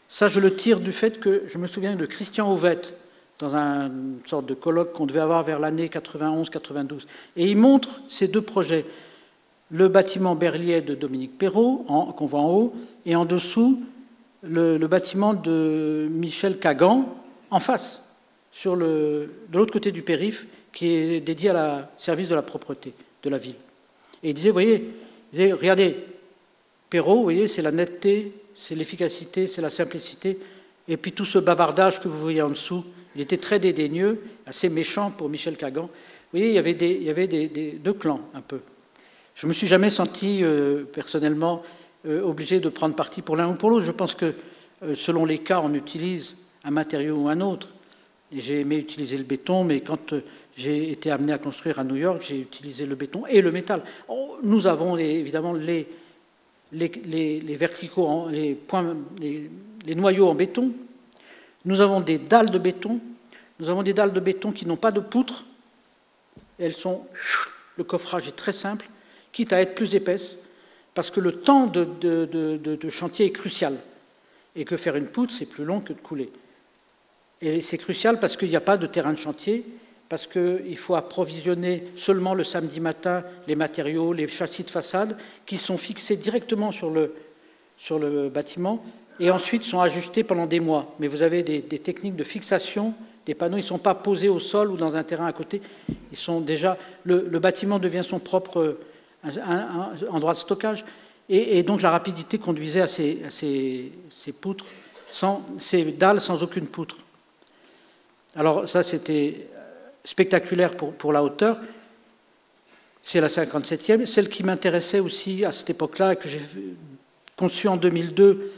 Ça, je le tire du fait que je me souviens de Christian Ovette, dans une sorte de colloque qu'on devait avoir vers l'année 91-92. Et il montre ces deux projets. Le bâtiment Berliet de Dominique Perrault, qu'on voit en haut, et en dessous, le bâtiment de Michel Kagan, en face, de l'autre côté du périph', qui est dédié à service de la propreté de la ville. Et il disait, vous voyez, regardez, Perrault, vous voyez, c'est la netteté, c'est l'efficacité, c'est la simplicité, et puis tout ce bavardage que vous voyez en dessous, il était très dédaigneux, assez méchant pour Michel Kagan. Vous voyez, il y avait deux clans, un peu. Je ne me suis jamais senti, personnellement, obligé de prendre parti pour l'un ou pour l'autre. Je pense que, selon les cas, on utilise un matériau ou un autre. Et j'ai aimé utiliser le béton, mais quand j'ai été amené à construire à New York, j'ai utilisé le béton et le métal. Nous avons évidemment les verticaux, les noyaux en béton. Nous avons des dalles de béton. Nous avons des dalles de béton qui n'ont pas de poutre. Le coffrage est très simple, quitte à être plus épaisse, parce que le temps de chantier est crucial. Et que faire une poutre, c'est plus long que de couler. Et c'est crucial parce qu'il n'y a pas de terrain de chantier, parce qu'il faut approvisionner seulement le samedi matin les matériaux, les châssis de façade, qui sont fixés directement sur le bâtiment, et ensuite sont ajustés pendant des mois. Mais vous avez des techniques de fixation des panneaux, ils ne sont pas posés au sol ou dans un terrain à côté, ils sont déjà... Le bâtiment devient son propre endroit de stockage, et donc la rapidité conduisait à ces poutres, ces dalles sans aucune poutre. Alors ça, c'était spectaculaire pour la hauteur. C'est la 57e. Celle qui m'intéressait aussi à cette époque-là, que j'ai conçue en 2002,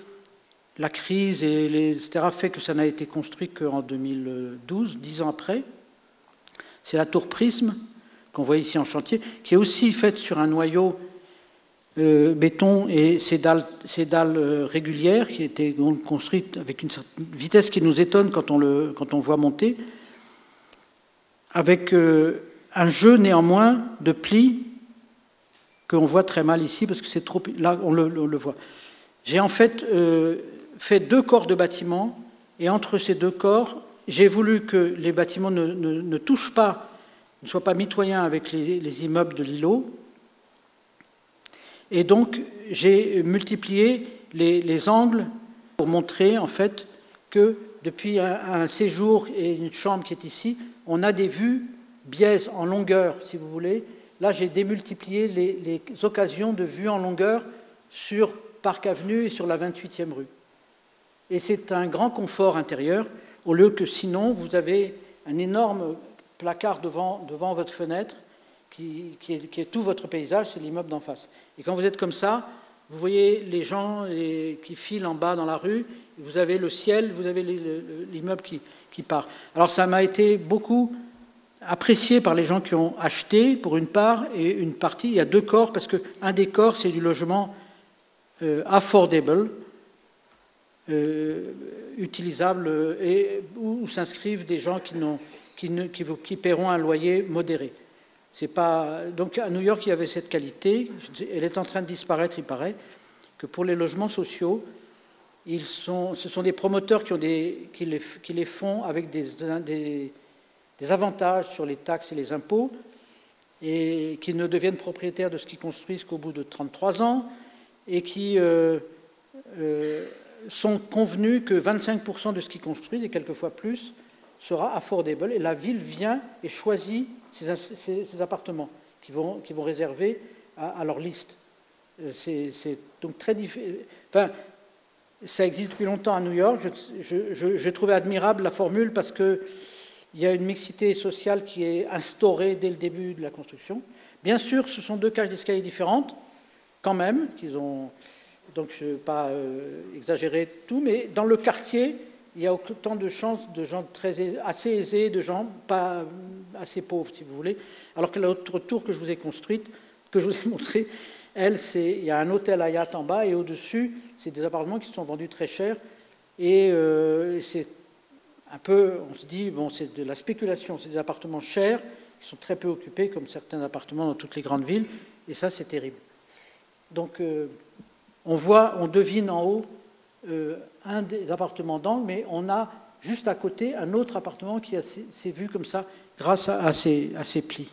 la crise, etc., fait que ça n'a été construit qu'en 2012, 10 ans après. C'est la tour Prisme, qu'on voit ici en chantier, qui est aussi faite sur un noyau béton et ces dalles régulières qui étaient construites avec une certaine vitesse qui nous étonne quand on voit monter, avec un jeu néanmoins de plis qu'on voit très mal ici parce que c'est trop... Là, on le voit. J'ai en fait fait deux corps de bâtiments et entre ces deux corps, j'ai voulu que les bâtiments ne touchent pas, ne soient pas mitoyens avec les immeubles de l'îlot. Et donc, j'ai multiplié les angles pour montrer, en fait, que depuis un séjour et une chambre qui est ici, on a des vues biaises en longueur, si vous voulez. Là, j'ai démultiplié les occasions de vues en longueur sur Park Avenue et sur la 28e rue. Et c'est un grand confort intérieur, au lieu que sinon, vous avez un énorme placard devant votre fenêtre, qui est tout votre paysage, c'est l'immeuble d'en face. Et quand vous êtes comme ça, vous voyez les gens qui filent en bas dans la rue, vous avez le ciel, vous avez l'immeuble qui part. Alors ça m'a été beaucoup apprécié par les gens qui ont acheté, pour une part, et une partie, il y a deux corps, parce qu'un des corps, c'est du logement affordable, utilisable et où s'inscrivent des gens qui paieront un loyer modéré. C'est pas... Donc à New York, il y avait cette qualité, elle est en train de disparaître, il paraît, que pour les logements sociaux, ce sont des promoteurs qui les font avec des avantages sur les taxes et les impôts, et qui ne deviennent propriétaires de ce qu'ils construisent qu'au bout de 33 ans, et qui sont convenus que 25% de ce qu'ils construisent, et quelquefois plus, sera affordable, et la ville vient et choisit ces appartements qui vont réserver à leur liste. C'est donc très différent. Enfin, ça existe depuis longtemps à New York. Je trouvais admirable la formule parce qu'il y a une mixité sociale qui est instaurée dès le début de la construction. Bien sûr, ce sont deux cages d'escalier différentes, quand même, donc je ne vais pas exagérer tout, mais dans le quartier, il y a autant de chances de gens assez aisés, de gens pas assez pauvres, si vous voulez, alors que l'autre tour que je vous ai construite, que je vous ai montré, elle, il y a un hôtel Hyatt en bas, et au-dessus, c'est des appartements qui se sont vendus très cher, et c'est un peu, on se dit, bon, c'est de la spéculation, c'est des appartements chers, qui sont très peu occupés, comme certains appartements dans toutes les grandes villes, et ça, c'est terrible. Donc, on devine en haut un des appartements d'angle, mais on a juste à côté un autre appartement qui s'est vu comme ça grâce à ces plis.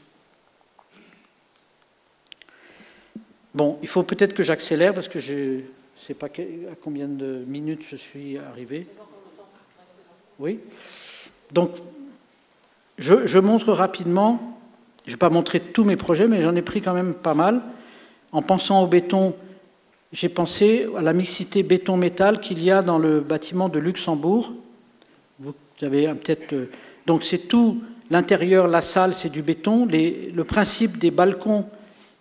Bon, il faut peut-être que j'accélère parce que je ne sais pas à combien de minutes je suis arrivé. Oui. Donc, je montre rapidement, je ne vais pas montrer tous mes projets, mais j'en ai pris quand même pas mal. En pensant au béton, j'ai pensé à la mixité béton-métal qu'il y a dans le bâtiment de Luxembourg. Vous avez peut-être... Donc c'est tout, l'intérieur, la salle, c'est du béton. Le principe des balcons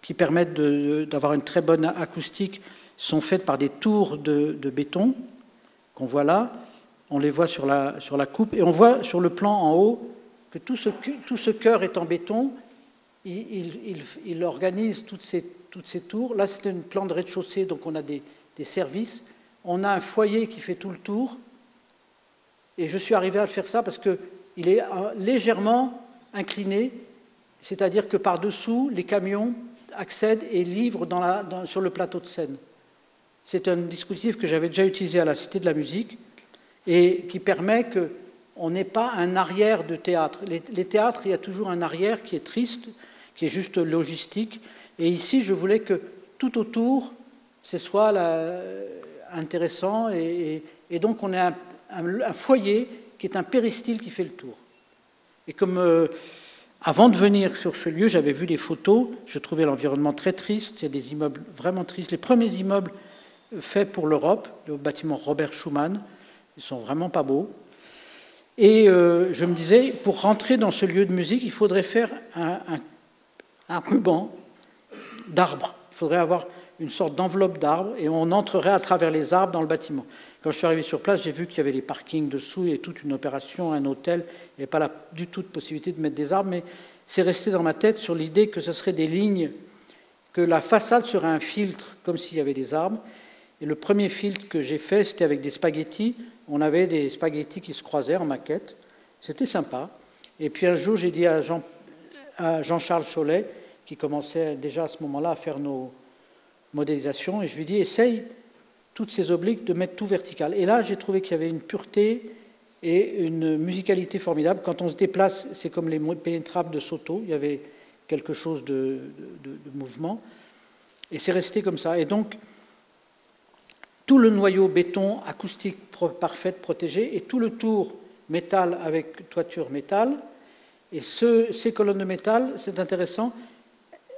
qui permettent d'avoir une très bonne acoustique sont faits par des tours de béton qu'on voit là. On les voit sur la coupe. Et on voit sur le plan en haut que tout ce cœur est en béton. Il organise toutes ces tours. Là, c'est une plan de rez-de-chaussée, donc on a des services. On a un foyer qui fait tout le tour. Et je suis arrivé à faire ça parce qu'il est légèrement incliné, c'est-à-dire que par-dessous, les camions accèdent et livrent sur le plateau de scène. C'est un dispositif que j'avais déjà utilisé à la Cité de la Musique et qui permet qu'on n'ait pas un arrière de théâtre. Les théâtres, il y a toujours un arrière qui est triste, qui est juste logistique. Et ici, je voulais que tout autour, ce soit intéressant. Et donc, on a un foyer qui est un péristyle qui fait le tour. Et comme avant de venir sur ce lieu, j'avais vu des photos, je trouvais l'environnement très triste. Il y a des immeubles vraiment tristes. Les premiers immeubles faits pour l'Europe, le bâtiment Robert Schuman, ils sont vraiment pas beaux. Et je me disais, pour rentrer dans ce lieu de musique, il faudrait faire un ruban d'arbres. Il faudrait avoir une sorte d'enveloppe d'arbres et on entrerait à travers les arbres dans le bâtiment. Quand je suis arrivé sur place, j'ai vu qu'il y avait les parkings dessous et toute une opération, un hôtel. Il n'y avait pas du tout de possibilité de mettre des arbres, mais c'est resté dans ma tête sur l'idée que ce serait des lignes, que la façade serait un filtre, comme s'il y avait des arbres. Et le premier filtre que j'ai fait, c'était avec des spaghettis. On avait des spaghettis qui se croisaient en maquette. C'était sympa. Et puis un jour, j'ai dit à Jean-Charles Cholet, qui commençait déjà à ce moment-là à faire nos modélisations, et je lui ai dit, essaye toutes ces obliques de mettre tout vertical. Et là, j'ai trouvé qu'il y avait une pureté et une musicalité formidable. Quand on se déplace, c'est comme les pénétrables de Soto, il y avait quelque chose de mouvement, et c'est resté comme ça. Et donc, tout le noyau béton, acoustique parfaite, protégé, et tout le tour métal avec toiture métal, et ces colonnes de métal, c'est intéressant,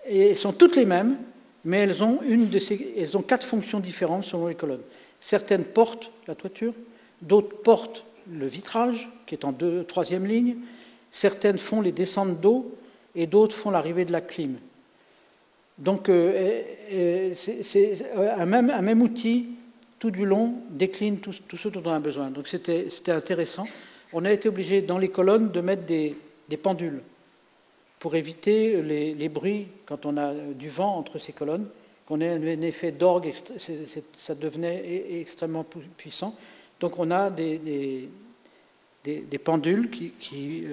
et elles sont toutes les mêmes, mais elles ont 4 fonctions différentes selon les colonnes. Certaines portent la toiture, d'autres portent le vitrage, qui est en 3e ligne, certaines font les descentes d'eau, et d'autres font l'arrivée de la clim. Donc, c'est un même outil, tout du long, décline tout ce dont on a besoin. Donc, c'était intéressant. On a été obligé, dans les colonnes, de mettre des pendules, pour éviter les bruits quand on a du vent entre ces colonnes, qu'on ait un effet d'orgue, ça devenait extrêmement puissant. Donc on a des pendules qui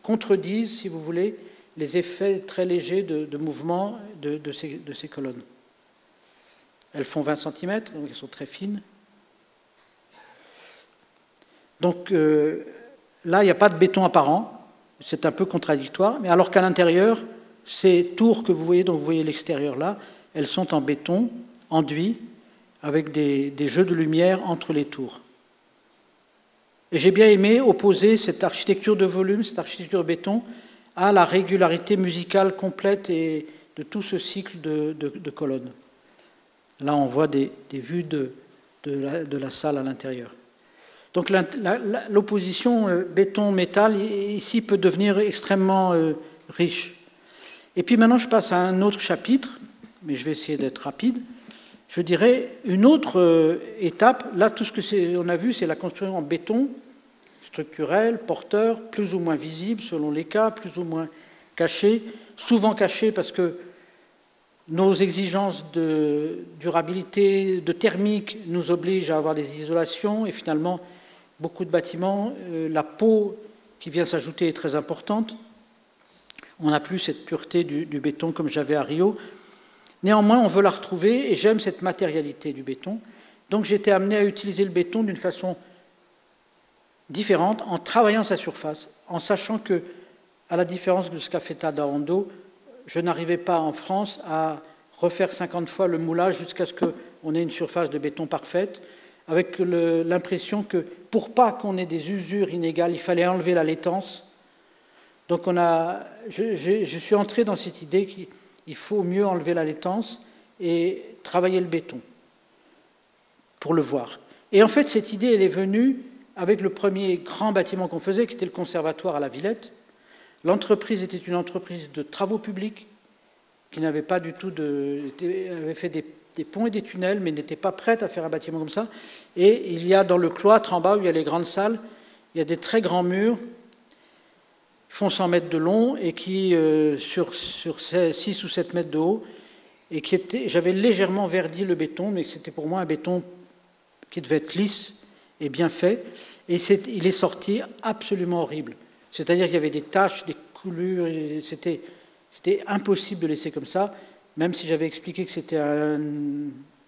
contredisent, si vous voulez, les effets très légers de mouvement de ces colonnes. Elles font 20 cm, donc elles sont très fines. Donc là, il n'y a pas de béton apparent, c'est un peu contradictoire, mais alors qu'à l'intérieur, ces tours que vous voyez, donc vous voyez l'extérieur là, elles sont en béton, enduit, avec des jeux de lumière entre les tours. Et j'ai bien aimé opposer cette architecture de volume, cette architecture de béton, à la régularité musicale complète et de tout ce cycle de colonnes. Là, on voit des vues de la salle à l'intérieur. Donc l'opposition béton-métal, ici, peut devenir extrêmement riche. Et puis maintenant, je passe à un autre chapitre, mais je vais essayer d'être rapide. Je dirais une autre étape. Là, tout ce qu'on a vu, c'est la construction en béton, structurel, porteur, plus ou moins visible selon les cas, plus ou moins caché, souvent caché parce que nos exigences de durabilité, de thermique nous obligent à avoir des isolations et finalement, beaucoup de bâtiments, la peau qui vient s'ajouter est très importante. On n'a plus cette pureté du béton comme j'avais à Rio. Néanmoins, on veut la retrouver et j'aime cette matérialité du béton. Donc j'ai été amené à utiliser le béton d'une façon différente en travaillant sa surface, en sachant que, à la différence de ce qu'a fait Tadao, je n'arrivais pas en France à refaire 50 fois le moulage jusqu'à ce qu'on ait une surface de béton parfaite, avec l'impression que pour pas qu'on ait des usures inégales, il fallait enlever la laitance. Donc je suis entré dans cette idée qu'il faut mieux enlever la laitance et travailler le béton pour le voir. Et en fait, cette idée, elle est venue avec le premier grand bâtiment qu'on faisait, qui était le conservatoire à la Villette. L'entreprise était une entreprise de travaux publics qui n'avait pas du tout avait fait des ponts et des tunnels, mais n'était pas prête à faire un bâtiment comme ça. Et il y a dans le cloître, en bas, où il y a les grandes salles, il y a des très grands murs, qui font 100 mètres de long, et qui, sur 6 ou 7 mètres de haut, et j'avais légèrement verdi le béton, mais c'était pour moi un béton qui devait être lisse et bien fait, et il est sorti absolument horrible. C'est-à-dire qu'il y avait des taches, des coulures, c'était impossible de laisser comme ça, même si j'avais expliqué que c'était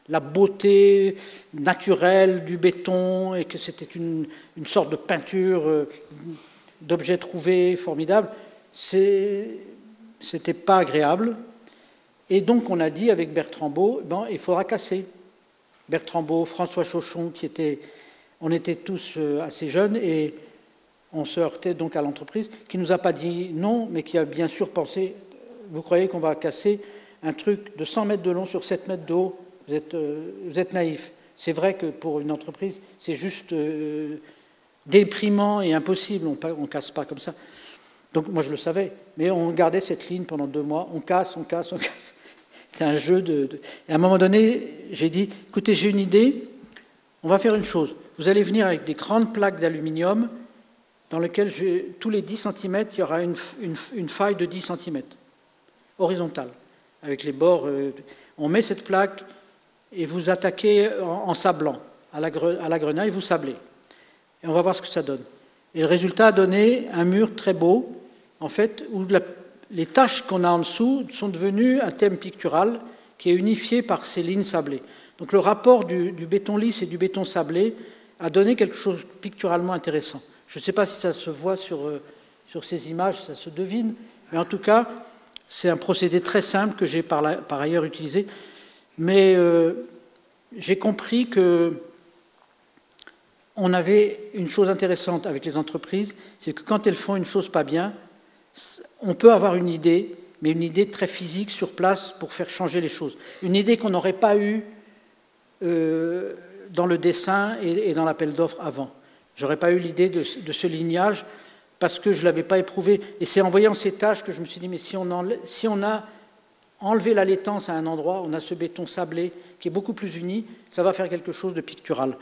la beauté naturelle du béton et que c'était une sorte de peinture d'objets trouvés formidables. C'était pas agréable. Et donc on a dit avec Bertrand Beau, il faudra casser. Bertrand Beau, François Chauchon, on était tous assez jeunes et on se heurtait donc à l'entreprise, qui ne nous a pas dit non, mais qui a bien sûr pensé, vous croyez qu'on va casser un truc de 100 mètres de long sur 7 mètres de haut, vous êtes naïf. C'est vrai que pour une entreprise, c'est juste déprimant et impossible, on ne casse pas comme ça. Donc moi je le savais, mais on gardait cette ligne pendant 2 mois, on casse. C'était un jeu Et à un moment donné, j'ai dit, écoutez, j'ai une idée, on va faire une chose. Vous allez venir avec des grandes plaques d'aluminium dans lesquelles, tous les 10 cm, il y aura une faille de 10 cm, horizontale, avec les bords. On met cette plaque et vous attaquez en sablant. À la grenaille, vous sablez. Et on va voir ce que ça donne. Et le résultat a donné un mur très beau, en fait, où les taches qu'on a en dessous sont devenues un thème pictural qui est unifié par ces lignes sablées. Donc le rapport du béton lisse et du béton sablé a donné quelque chose picturalement intéressant. Je ne sais pas si ça se voit sur ces images, ça se devine, mais en tout cas, c'est un procédé très simple que j'ai par ailleurs utilisé. Mais j'ai compris qu'on avait une chose intéressante avec les entreprises, c'est que quand elles font une chose pas bien, on peut avoir une idée, mais une idée très physique sur place pour faire changer les choses. Une idée qu'on n'aurait pas eue dans le dessin et dans l'appel d'offres avant. Je n'aurais pas eu l'idée de ce lignage parce que je ne l'avais pas éprouvé. Et c'est en voyant ces tâches que je me suis dit, mais si on a enlevé la laitance à un endroit, on a ce béton sablé qui est beaucoup plus uni, ça va faire quelque chose de pictural.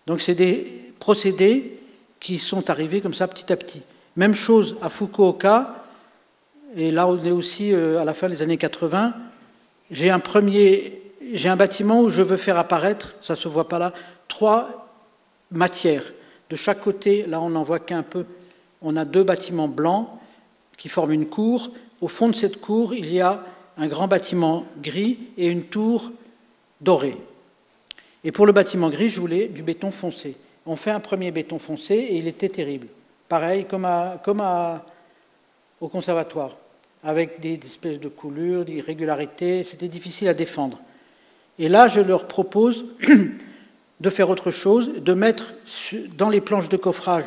Donc c'est des procédés qui sont arrivés comme ça petit à petit. Même chose à Fukuoka, et là on est aussi à la fin des années 80, j'ai un bâtiment où je veux faire apparaître, ça ne se voit pas là, 3 matière. De chaque côté, là on n'en voit qu'un peu, on a 2 bâtiments blancs qui forment une cour. Au fond de cette cour, il y a un grand bâtiment gris et une tour dorée. Et pour le bâtiment gris, je voulais du béton foncé. On fait un premier béton foncé et il était terrible. Pareil, comme au conservatoire, avec des espèces de coulures, d'irrégularités, c'était difficile à défendre. Et là, je leur propose de faire autre chose, de mettre dans les planches de coffrage,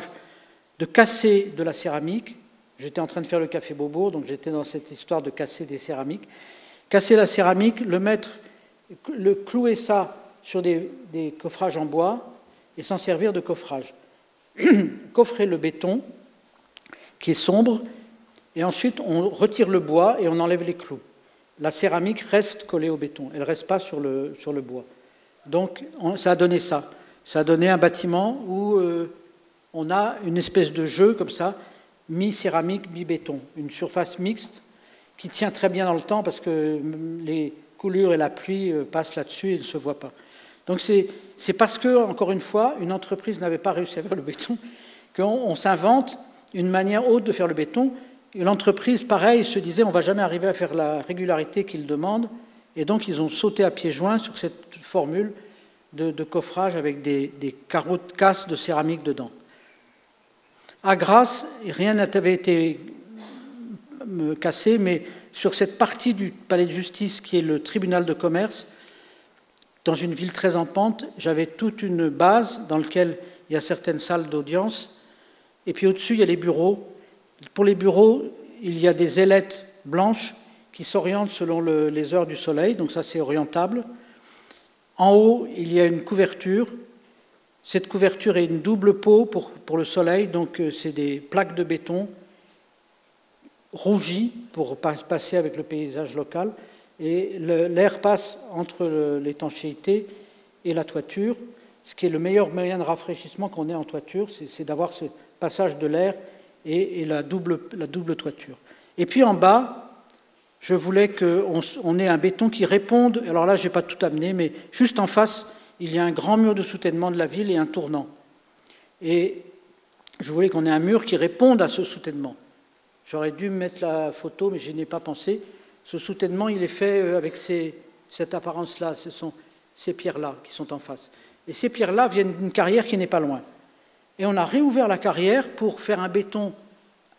de casser de la céramique. J'étais en train de faire le café Beaubourg, donc j'étais dans cette histoire de casser des céramiques. Casser la céramique, le clouer ça sur des coffrages en bois et s'en servir de coffrage. Coffrer le béton, qui est sombre, et ensuite on retire le bois et on enlève les clous. La céramique reste collée au béton, elle ne reste pas sur le bois. Donc ça a donné ça. Ça a donné un bâtiment où on a une espèce de jeu comme ça, mi-céramique, mi-béton. Une surface mixte qui tient très bien dans le temps parce que les coulures et la pluie passent là-dessus et ne se voient pas. Donc c'est parce que, encore une fois, une entreprise n'avait pas réussi à faire le béton qu'on s'invente une manière haute de faire le béton. Et l'entreprise, pareil, se disait on ne va jamais arriver à faire la régularité qu'ils demandent. Et donc ils ont sauté à pieds joints sur cette formule de coffrage avec des carreaux de casse de céramique dedans. À Grasse, rien n'avait été cassé, mais sur cette partie du palais de justice qui est le tribunal de commerce, dans une ville très en pente, j'avais toute une base dans laquelle il y a certaines salles d'audience, et puis au-dessus, il y a les bureaux. Pour les bureaux, il y a des ailettes blanches qui s'orientent selon les heures du soleil, donc ça c'est orientable. En haut, il y a une couverture. Cette couverture est une double peau pour le soleil, donc c'est des plaques de béton rougies pour passer avec le paysage local. Et l'air passe entre l'étanchéité et la toiture, ce qui est le meilleur moyen de rafraîchissement qu'on ait en toiture, c'est d'avoir ce passage de l'air et la double toiture. Et puis en bas, je voulais qu'on ait un béton qui réponde, alors là je n'ai pas tout amené, mais juste en face, il y a un grand mur de soutènement de la ville et un tournant. Et je voulais qu'on ait un mur qui réponde à ce soutènement. J'aurais dû mettre la photo, mais je n'y ai pas pensé. Ce soutènement, il est fait avec cette apparence-là, ce sont ces pierres-là qui sont en face. Et ces pierres-là viennent d'une carrière qui n'est pas loin. Et on a réouvert la carrière pour faire un béton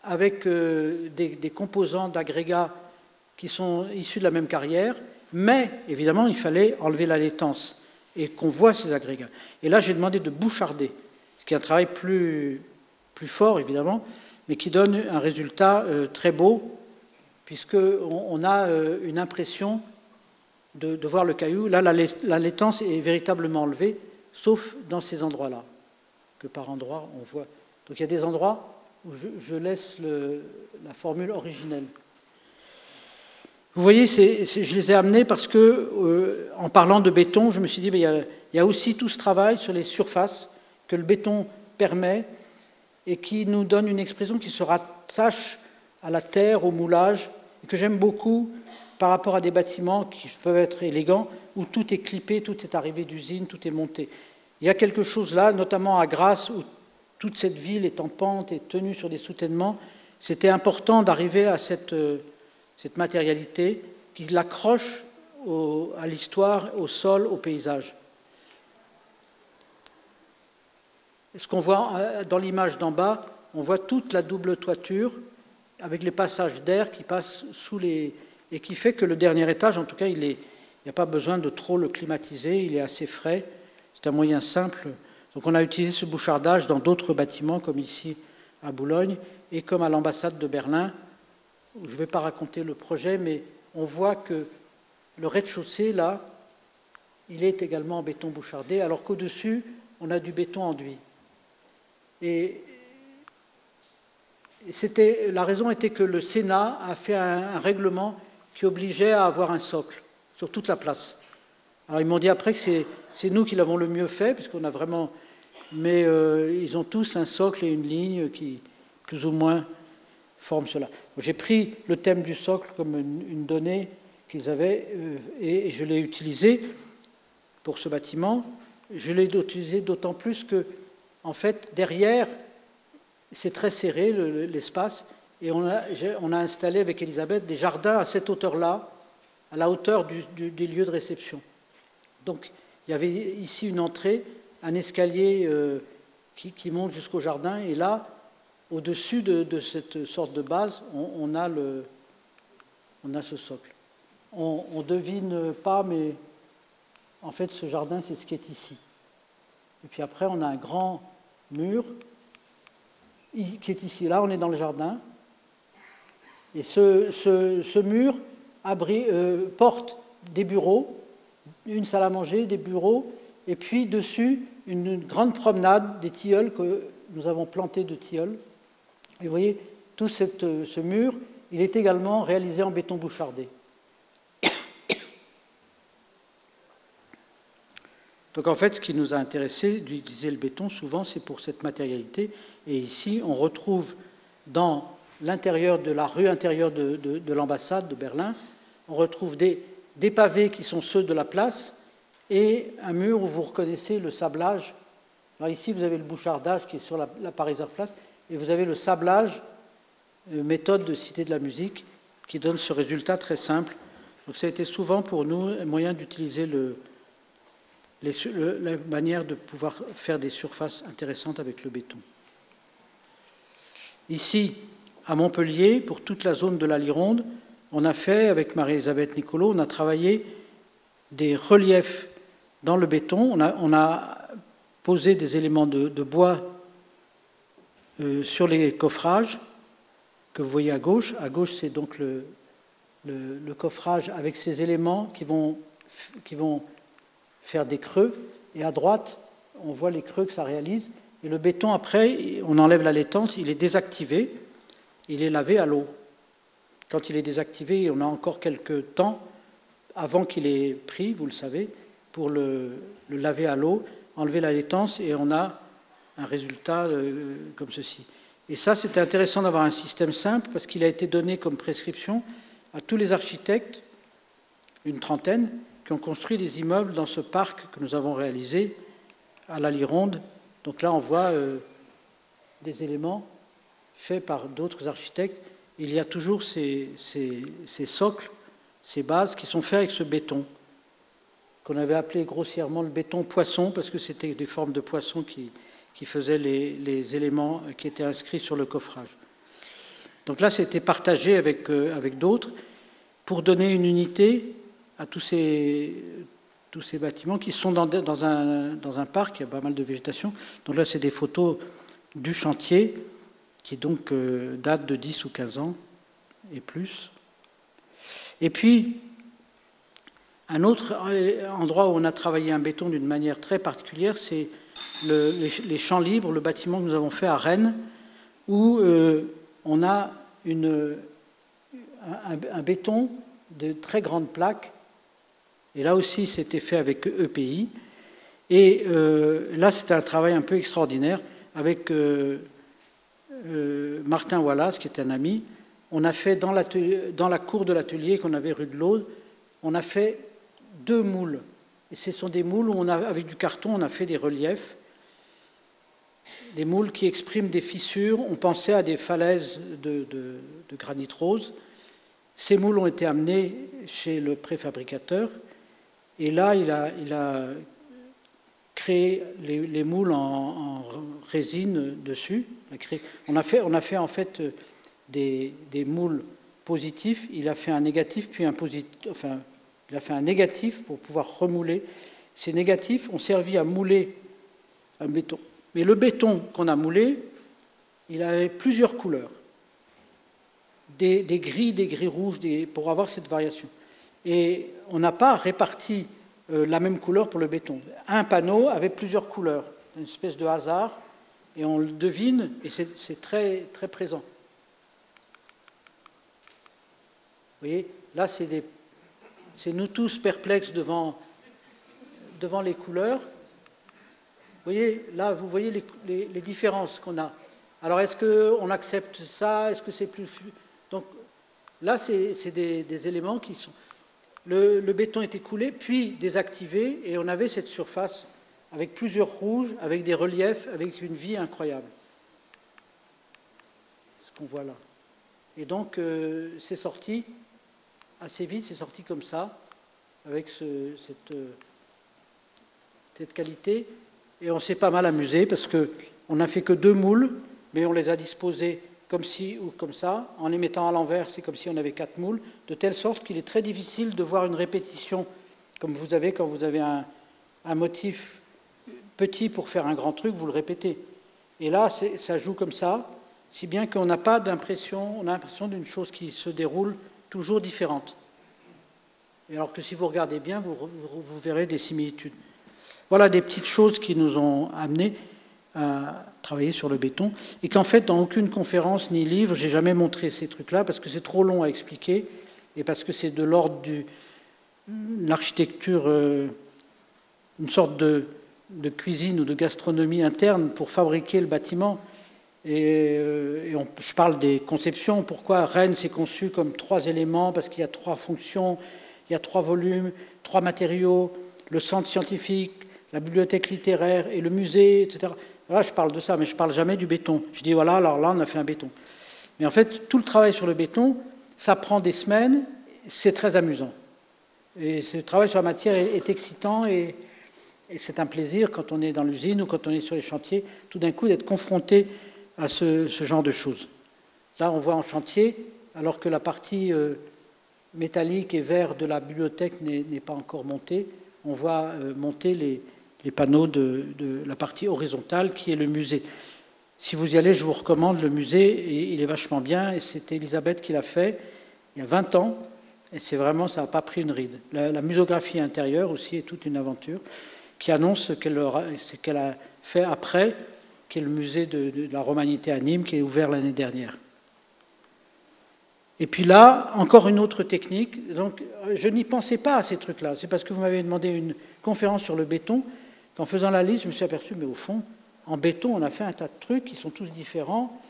avec des composants d'agrégats qui sont issus de la même carrière, mais évidemment, il fallait enlever la laitance et qu'on voit ces agrégats. Et là, j'ai demandé de boucharder, ce qui est un travail plus fort, évidemment, mais qui donne un résultat très beau, puisqu'on a une impression de voir le caillou. Là, la laitance est véritablement enlevée, sauf dans ces endroits-là, que par endroits, on voit. Donc il y a des endroits où je laisse la formule originelle. Vous voyez, je les ai amenés parce que, en parlant de béton, je me suis dit, il y a aussi tout ce travail sur les surfaces que le béton permet et qui nous donne une expression qui se rattache à la terre, au moulage, et que j'aime beaucoup par rapport à des bâtiments qui peuvent être élégants, où tout est clippé, tout est arrivé d'usine, tout est monté. Il y a quelque chose là, notamment à Grasse, où toute cette ville est en pente et tenue sur des soutènements. C'était important d'arriver à cette matérialité qui l'accroche à l'histoire, au sol, au paysage. Ce qu'on voit dans l'image d'en bas, on voit toute la double toiture avec les passages d'air qui passent sous les... et qui fait que le dernier étage, en tout cas, il n'y a pas besoin de trop le climatiser, il est assez frais. C'est un moyen simple. Donc on a utilisé ce bouchardage dans d'autres bâtiments, comme ici à Boulogne, et comme à l'ambassade de Berlin. Je ne vais pas raconter le projet, mais on voit que le rez-de-chaussée, là, il est également en béton bouchardé, alors qu'au-dessus, on a du béton enduit. Et la raison était que le Sénat a fait un règlement qui obligeait à avoir un socle sur toute la place. Alors ils m'ont dit après que c'est nous qui l'avons le mieux fait, puisqu'on a vraiment... Mais ils ont tous un socle et une ligne qui, plus ou moins, forment cela. J'ai pris le thème du socle comme une donnée qu'ils avaient et je l'ai utilisé pour ce bâtiment. Je l'ai utilisé d'autant plus que en fait, derrière, c'est très serré l'espace, et on a installé avec Elisabeth des jardins à cette hauteur-là, à la hauteur des lieux de réception. Donc, il y avait ici une entrée, un escalier qui monte jusqu'au jardin, et là, au-dessus de cette sorte de base, on a ce socle. On ne devine pas, mais en fait, ce jardin, c'est ce qui est ici. Et puis après, on a un grand mur qui est ici. Là, on est dans le jardin. Et ce mur porte des bureaux, une salle à manger, des bureaux, et puis dessus, une grande promenade, des tilleuls que nous avons plantés de tilleuls. Et vous voyez, tout ce mur, il est également réalisé en béton bouchardé. Donc en fait, ce qui nous a intéressé d'utiliser le béton, souvent, c'est pour cette matérialité. Et ici, on retrouve dans l'intérieur de la rue intérieure de l'ambassade de Berlin, on retrouve des pavés qui sont ceux de la place et un mur où vous reconnaissez le sablage. Alors ici, vous avez le bouchardage qui est sur la Pariser Place et vous avez le sablage, méthode de Cité de la Musique, qui donne ce résultat très simple. Donc ça a été souvent pour nous un moyen d'utiliser la manière de pouvoir faire des surfaces intéressantes avec le béton. Ici, à Montpellier, pour toute la zone de la Lironde, on a fait, avec Marie-Elisabeth Nicolo, on a travaillé des reliefs dans le béton. On a posé des éléments de bois sur les coffrages que vous voyez à gauche. À gauche, c'est donc le coffrage avec ces éléments qui vont faire des creux. Et à droite, on voit les creux que ça réalise. Et le béton, après, on enlève la laitance, il est désactivé, il est lavé à l'eau. Quand il est désactivé, on a encore quelques temps avant qu'il ait pris, vous le savez, pour le laver à l'eau, enlever la laitance, et on a un résultat comme ceci. Et ça, c'était intéressant d'avoir un système simple, parce qu'il a été donné comme prescription à tous les architectes, une trentaine, qui ont construit des immeubles dans ce parc que nous avons réalisé à la Lironde. Donc là, on voit des éléments faits par d'autres architectes. Il y a toujours ces socles, ces bases qui sont faits avec ce béton, qu'on avait appelé grossièrement le béton poisson, parce que c'était des formes de poissons qui faisaient les éléments qui étaient inscrits sur le coffrage. Donc là, c'était partagé avec d'autres pour donner une unité à tous ces bâtiments qui sont dans un parc, il y a pas mal de végétation. Donc là, c'est des photos du chantier qui donc date de 10 ou 15 ans et plus. Et puis, un autre endroit où on a travaillé un béton d'une manière très particulière, c'est les champs libres, le bâtiment que nous avons fait à Rennes, où on a un béton de très grande plaque. Et là aussi, c'était fait avec EPI. Et là, c'était un travail un peu extraordinaire avec Martin Wallace, qui est un ami. On a fait dans la cour de l'atelier qu'on avait rue de l'Aude, on a fait 2 moules. Et ce sont des moules où avec du carton, on a fait des reliefs. Des moules qui expriment des fissures. On pensait à des falaises de granit rose. Ces moules ont été amenés chez le préfabricateur. Et là, il a créé les moules en résine dessus. On a fait en fait des moules positifs. Il a fait un négatif, puis un positif. Enfin, il a fait un négatif pour pouvoir remouler. Ces négatifs ont servi à mouler un béton. Mais le béton qu'on a moulé, il avait plusieurs couleurs. Des gris rouges, pour avoir cette variation. Et on n'a pas réparti la même couleur pour le béton. Un panneau avait plusieurs couleurs, une espèce de hasard, et on le devine, et c'est très, très présent. Vous voyez, là, c'est nous tous perplexes devant les couleurs. Vous voyez, là, vous voyez les différences qu'on a. Alors, est-ce qu'on accepte ça? Est-ce que c'est plus... Donc, là, c'est des éléments qui sont... Le béton était coulé, puis désactivé, et on avait cette surface avec plusieurs rouges, avec des reliefs, avec une vie incroyable. Ce qu'on voit là. Et donc, c'est sorti assez vite, c'est sorti comme ça, avec cette qualité. Et on s'est pas mal amusé parce qu'on n'a fait que 2 moules, mais on les a disposés comme ci ou comme ça. En les mettant à l'envers, c'est comme si on avait 4 moules, de telle sorte qu'il est très difficile de voir une répétition, comme vous avez quand vous avez un motif petit pour faire un grand truc, vous le répétez. Et là, ça joue comme ça, si bien qu'on n'a pas d'impression, on a l'impression d'une chose qui se déroule toujours différente. Et alors que si vous regardez bien, vous verrez des similitudes. Voilà des petites choses qui nous ont amenés à travailler sur le béton, et qu'en fait, dans aucune conférence ni livre, j'ai jamais montré ces trucs-là, parce que c'est trop long à expliquer, et parce que c'est de l'ordre de l'architecture, une sorte de cuisine ou de gastronomie interne pour fabriquer le bâtiment. Je parle des conceptions. Pourquoi Rennes s'est conçu comme 3 éléments? Parce qu'il y a 3 fonctions, il y a 3 volumes, 3 matériaux, le centre scientifique, la bibliothèque littéraire et le musée, etc. Voilà, je parle de ça, mais je ne parle jamais du béton. Je dis, voilà, alors là, on a fait un béton. Mais en fait, tout le travail sur le béton, ça prend des semaines, c'est très amusant. Et ce travail sur la matière est excitant et c'est un plaisir quand on est dans l'usine ou quand on est sur les chantiers, tout d'un coup, d'être confronté à ce genre de choses. Là, on voit en chantier, alors que la partie métallique et vert de la bibliothèque n'est pas encore montée, on voit monter les panneaux de la partie horizontale qui est le musée. Si vous y allez, je vous recommande le musée, il est vachement bien, et c'était Elisabeth qui l'a fait il y a 20 ans, et c'est vraiment, ça n'a pas pris une ride. La muséographie intérieure aussi est toute une aventure, qui annonce ce qu'elle a fait après, qui est le musée de la Romanité à Nîmes, qui est ouvert l'année dernière. Et puis là, encore une autre technique. Donc, je n'y pensais pas à ces trucs-là. C'est parce que vous m'avez demandé une conférence sur le béton qu'en faisant la liste, je me suis aperçu, mais au fond, en béton, on a fait un tas de trucs qui sont tous différents.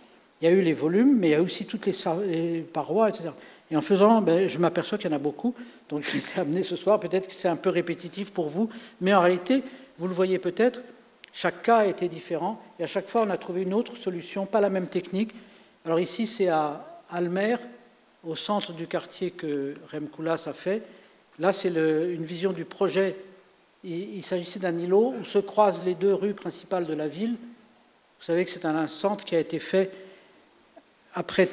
Il y a eu les volumes, mais il y a aussi toutes les parois, etc. Et en faisant, je m'aperçois qu'il y en a beaucoup. Donc, je les ai amenés ce soir. Peut-être que c'est un peu répétitif pour vous, mais en réalité, vous le voyez peut-être, chaque cas a été différent. Et à chaque fois, on a trouvé une autre solution, pas la même technique. Alors ici, c'est à Almer, au centre du quartier que Rem Koolhaas a fait. Là, c'est une vision du projet. Il s'agissait d'un îlot où se croisent les 2 rues principales de la ville. Vous savez que c'est un centre qui a été fait après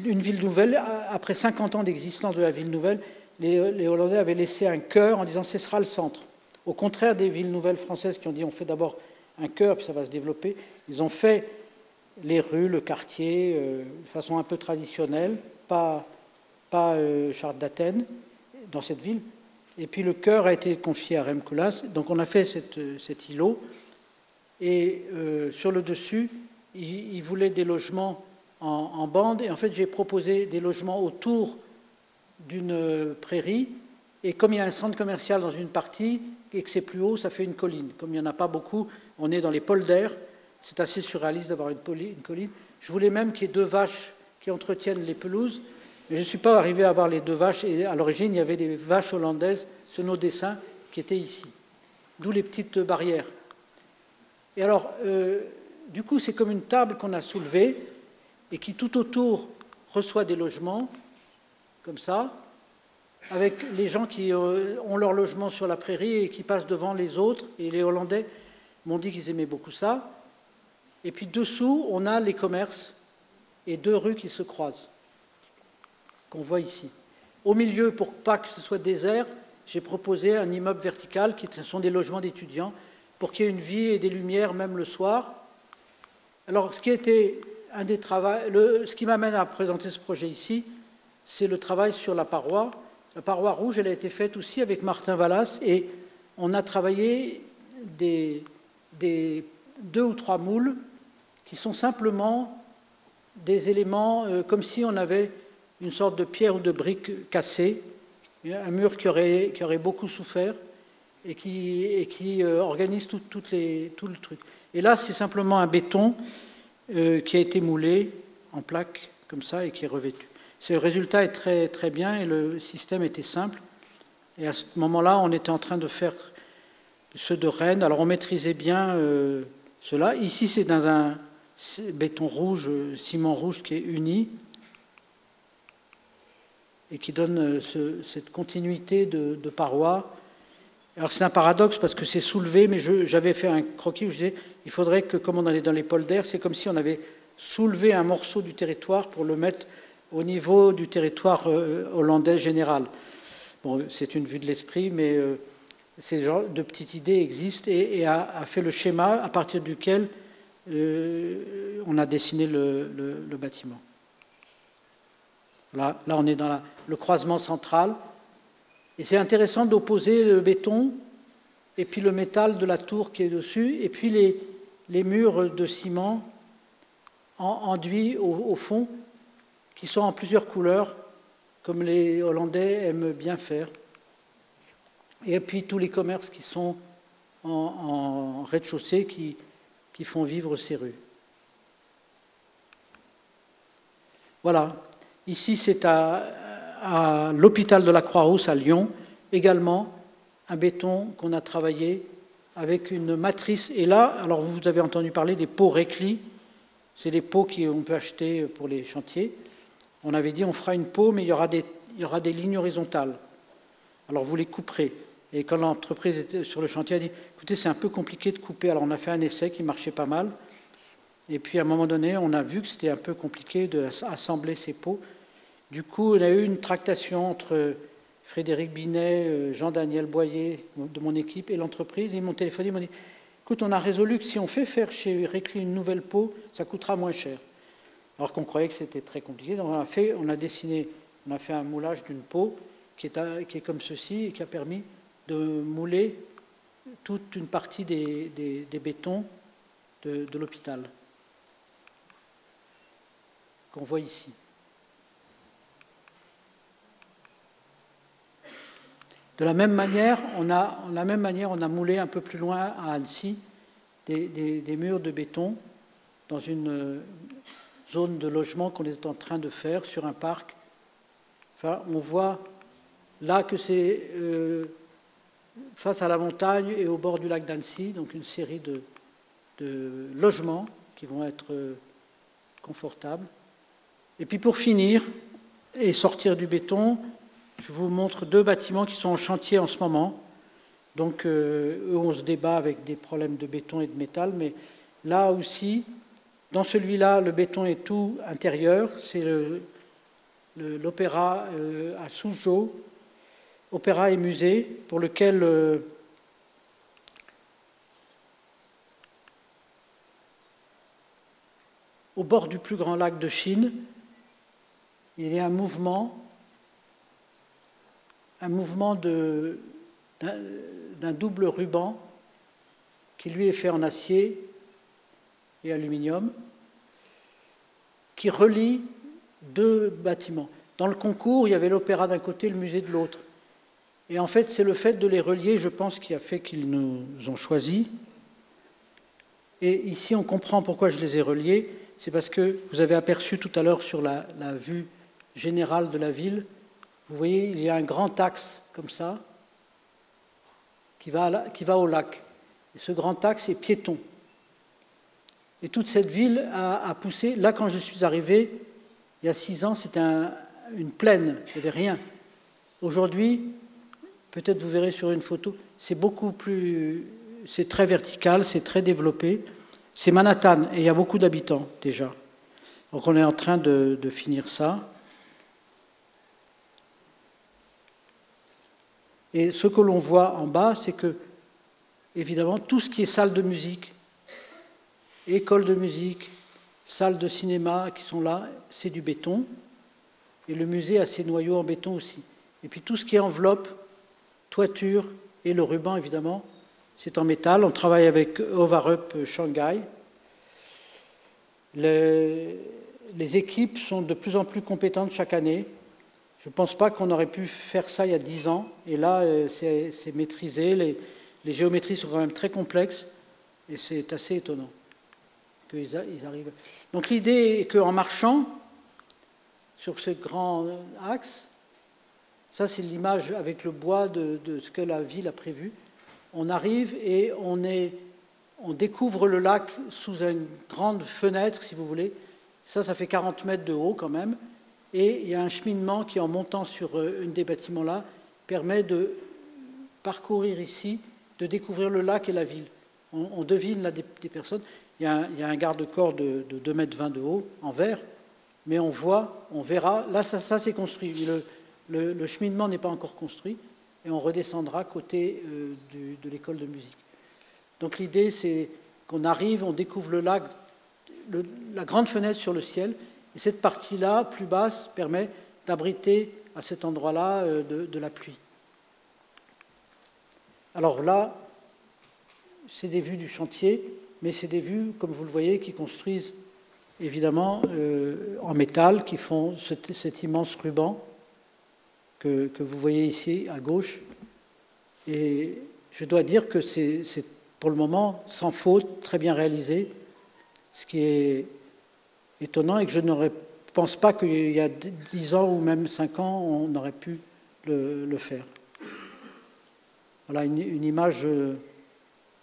une ville nouvelle. Après 50 ans d'existence de la ville nouvelle, les Hollandais avaient laissé un cœur en disant « ce sera le centre ». Au contraire des villes nouvelles françaises qui ont dit « on fait d'abord un cœur, puis ça va se développer », ils ont fait les rues, le quartier, de façon un peu traditionnelle, pas Charte d'Athènes, dans cette ville. Et puis le cœur a été confié à Rem Koolhaas. Donc on a fait cet îlot. Et sur le dessus, il voulait des logements en bande. Et en fait, j'ai proposé des logements autour d'une prairie. Et comme il y a un centre commercial dans une partie et que c'est plus haut, ça fait une colline. Comme il n'y en a pas beaucoup, on est dans les polders. C'est assez surréaliste d'avoir une colline. Je voulais même qu'il y ait 2 vaches qui entretiennent les pelouses. Mais je ne suis pas arrivé à avoir les 2 vaches. Et à l'origine, il y avait des vaches hollandaises sur nos dessins qui étaient ici. D'où les petites barrières. Et alors, du coup, c'est comme une table qu'on a soulevée et qui tout autour reçoit des logements, comme ça, avec les gens qui ont leur logement sur la prairie et qui passent devant les autres. Et les Hollandais m'ont dit qu'ils aimaient beaucoup ça. Et puis dessous, on a les commerces et 2 rues qui se croisent, qu'on voit ici. Au milieu, pour pas que ce soit désert, j'ai proposé un immeuble vertical qui sont des logements d'étudiants pour qu'il y ait une vie et des lumières même le soir. Alors, ce qui était un des travaux, ce qui m'amène à présenter ce projet ici, c'est le travail sur la paroi. La paroi rouge, elle a été faite aussi avec Martin Wallace et on a travaillé des 2 ou 3 moules qui sont simplement des éléments comme si on avait une sorte de pierre ou de brique cassée, un mur qui aurait beaucoup souffert et qui organise tout le truc. Et là, c'est simplement un béton qui a été moulé en plaque comme ça et qui est revêtu. Ce résultat est très, très bien et le système était simple. Et à ce moment-là, on était en train de faire ceux de Rennes. Alors on maîtrisait bien cela. Ici, c'est dans un béton rouge, ciment rouge qui est uni et qui donne cette continuité de parois. Alors c'est un paradoxe parce que c'est soulevé, mais j'avais fait un croquis où je disais il faudrait que, comme on allait dans les polders, c'est comme si on avait soulevé un morceau du territoire pour le mettre au niveau du territoire hollandais général. Bon, c'est une vue de l'esprit, mais ces genres de petites idées existent et a fait le schéma à partir duquel on a dessiné le bâtiment. Là, on est dans le croisement central. Et c'est intéressant d'opposer le béton et puis le métal de la tour qui est dessus, et puis les murs de ciment enduits au fond, qui sont en plusieurs couleurs, comme les Hollandais aiment bien faire. Et puis tous les commerces qui sont en rez-de-chaussée qui font vivre ces rues. Voilà. Ici, c'est à l'hôpital de la Croix-Rousse à Lyon, également un béton qu'on a travaillé avec une matrice. Et là, alors vous avez entendu parler des pots Récli, c'est les pots qu'on peut acheter pour les chantiers. On avait dit on fera une pot, mais il y aura des lignes horizontales. Alors vous les couperez. Et quand l'entreprise était sur le chantier, elle a dit écoutez, c'est un peu compliqué de couper. Alors on a fait un essai qui marchait pas mal. Et puis à un moment donné, on a vu que c'était un peu compliqué d'assembler ces pots. Du coup, il y a eu une tractation entre Frédéric Binet, Jean-Daniel Boyer de mon équipe et l'entreprise. Ils m'ont téléphoné, ils m'ont dit écoute, on a résolu que si on fait faire chez Récli une nouvelle peau, ça coûtera moins cher. Alors qu'on croyait que c'était très compliqué. Donc on a dessiné, on a fait un moulage d'une peau qui est comme ceci et qui a permis de mouler toute une partie des bétons de l'hôpital qu'on voit ici. De la même manière, on a moulé un peu plus loin à Annecy des murs de béton dans une zone de logement qu'on est en train de faire sur un parc. Enfin, on voit là que c'est face à la montagne et au bord du lac d'Annecy, donc une série de logements qui vont être confortables. Et puis pour finir et sortir du béton, je vous montre deux bâtiments qui sont en chantier en ce moment. Donc, eux, on se débat avec des problèmes de béton et de métal, mais là aussi, dans celui-là, le béton est tout intérieur. C'est l'opéra à Suzhou, opéra et musée, pour lequel au bord du plus grand lac de Chine, il y a un mouvement d'un double ruban qui lui est fait en acier et aluminium, qui relie deux bâtiments. Dans le concours, il y avait l'opéra d'un côté, le musée de l'autre. Et en fait, c'est le fait de les relier, je pense, qui a fait qu'ils nous ont choisis. Et ici, on comprend pourquoi je les ai reliés. C'est parce que vous avez aperçu tout à l'heure sur la vue générale de la ville, vous voyez, il y a un grand axe comme ça qui va au lac. Et ce grand axe est piéton. Et toute cette ville a poussé. Là, quand je suis arrivé, il y a 6 ans, c'était une plaine, il n'y avait rien. Aujourd'hui, peut-être vous verrez sur une photo, c'est beaucoup plus... C'est très vertical, c'est très développé. C'est Manhattan, et il y a beaucoup d'habitants déjà. Donc on est en train de finir ça. Et ce que l'on voit en bas, c'est que, évidemment, tout ce qui est salle de musique, école de musique, salle de cinéma qui sont là, c'est du béton. Et le musée a ses noyaux en béton aussi. Et puis tout ce qui est enveloppe, toiture et le ruban, évidemment, c'est en métal. On travaille avec Ovarup Shanghai. Les équipes sont de plus en plus compétentes chaque année. Je ne pense pas qu'on aurait pu faire ça il y a 10 ans. Et là, c'est maîtrisé. Les géométries sont quand même très complexes. Et c'est assez étonnant qu'ils arrivent. Donc l'idée est qu'en marchant sur ce grand axe, ça c'est l'image avec le bois de ce que la ville a prévu, on arrive et on découvre le lac sous une grande fenêtre, si vous voulez. Ça fait 40 mètres de haut quand même. Et il y a un cheminement qui, en montant sur une des bâtiments-là, permet de parcourir ici, de découvrir le lac et la ville. On devine là des personnes. Il y a un garde-corps de 2,20 mètres de haut, en verre, mais on verra. Là, ça c'est construit. Le cheminement n'est pas encore construit, et on redescendra côté de l'école de musique. Donc l'idée, c'est qu'on arrive, on découvre le lac, la grande fenêtre sur le ciel, et cette partie-là, plus basse, permet d'abriter à cet endroit-là de la pluie. Alors là, c'est des vues du chantier, mais c'est des vues, comme vous le voyez, qui construisent évidemment en métal, qui font cet immense ruban que vous voyez ici à gauche. Et je dois dire que c'est pour le moment sans faute, très bien réalisé, ce qui est étonnant et que je ne pense pas qu'il y a 10 ans ou même 5 ans, on aurait pu le faire. Voilà une image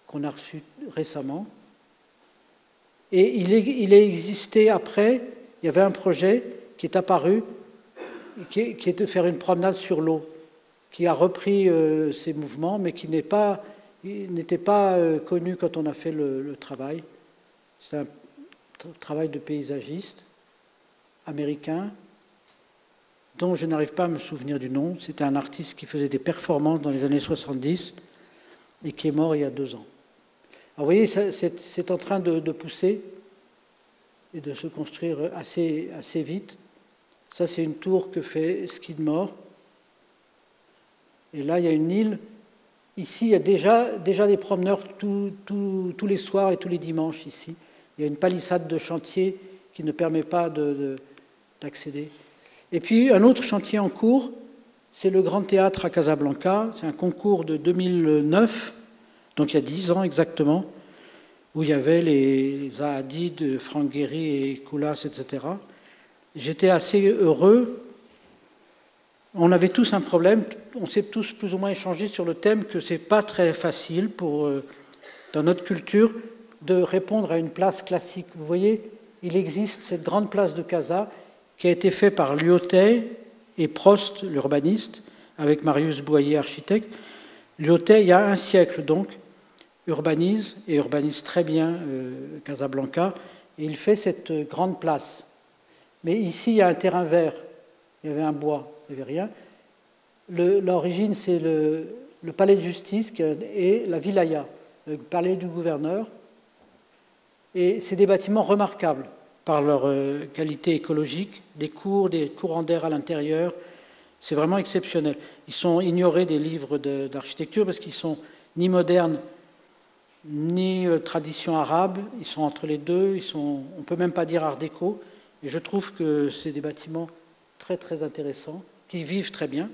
qu'on a reçue récemment. Et il a existé après, il y avait un projet qui est apparu, qui est de faire une promenade sur l'eau, qui a repris ces mouvements, mais qui n'était pas connu quand on a fait le travail. C'est un travail de paysagiste américain, dont je n'arrive pas à me souvenir du nom. C'était un artiste qui faisait des performances dans les années 70 et qui est mort il y a 2 ans. Alors, vous voyez, c'est en train de pousser et de se construire assez vite. Ça, c'est une tour que fait Skidmore. Et là, il y a une île. Ici, il y a déjà des promeneurs tous les soirs et tous les dimanches ici. Il y a une palissade de chantier qui ne permet pas d'accéder. Et puis, un autre chantier en cours, c'est le Grand Théâtre à Casablanca. C'est un concours de 2009, donc il y a 10 ans exactement, où il y avait les Zahadid, Franck Guéry et Koulas, etc. J'étais assez heureux. On avait tous un problème, on s'est tous plus ou moins échangé sur le thème que ce n'est pas très facile dans notre culture de répondre à une place classique. Vous voyez, il existe cette grande place de Casa qui a été faite par Lyotet et Prost, l'urbaniste, avec Marius Boyer, architecte. Lyotet, il y a un siècle donc, urbanise très bien Casablanca, et il fait cette grande place. Mais ici, il y a un terrain vert, il y avait un bois, il n'y avait rien. L'origine, c'est le palais de justice et la wilaya, le palais du gouverneur. Et c'est des bâtiments remarquables par leur qualité écologique, des courants d'air à l'intérieur. C'est vraiment exceptionnel. Ils sont ignorés des livres d'architecture parce qu'ils sont ni modernes, ni tradition arabe. Ils sont entre les deux. On ne peut même pas dire art déco. Et je trouve que c'est des bâtiments très, très intéressants, qui vivent très bien.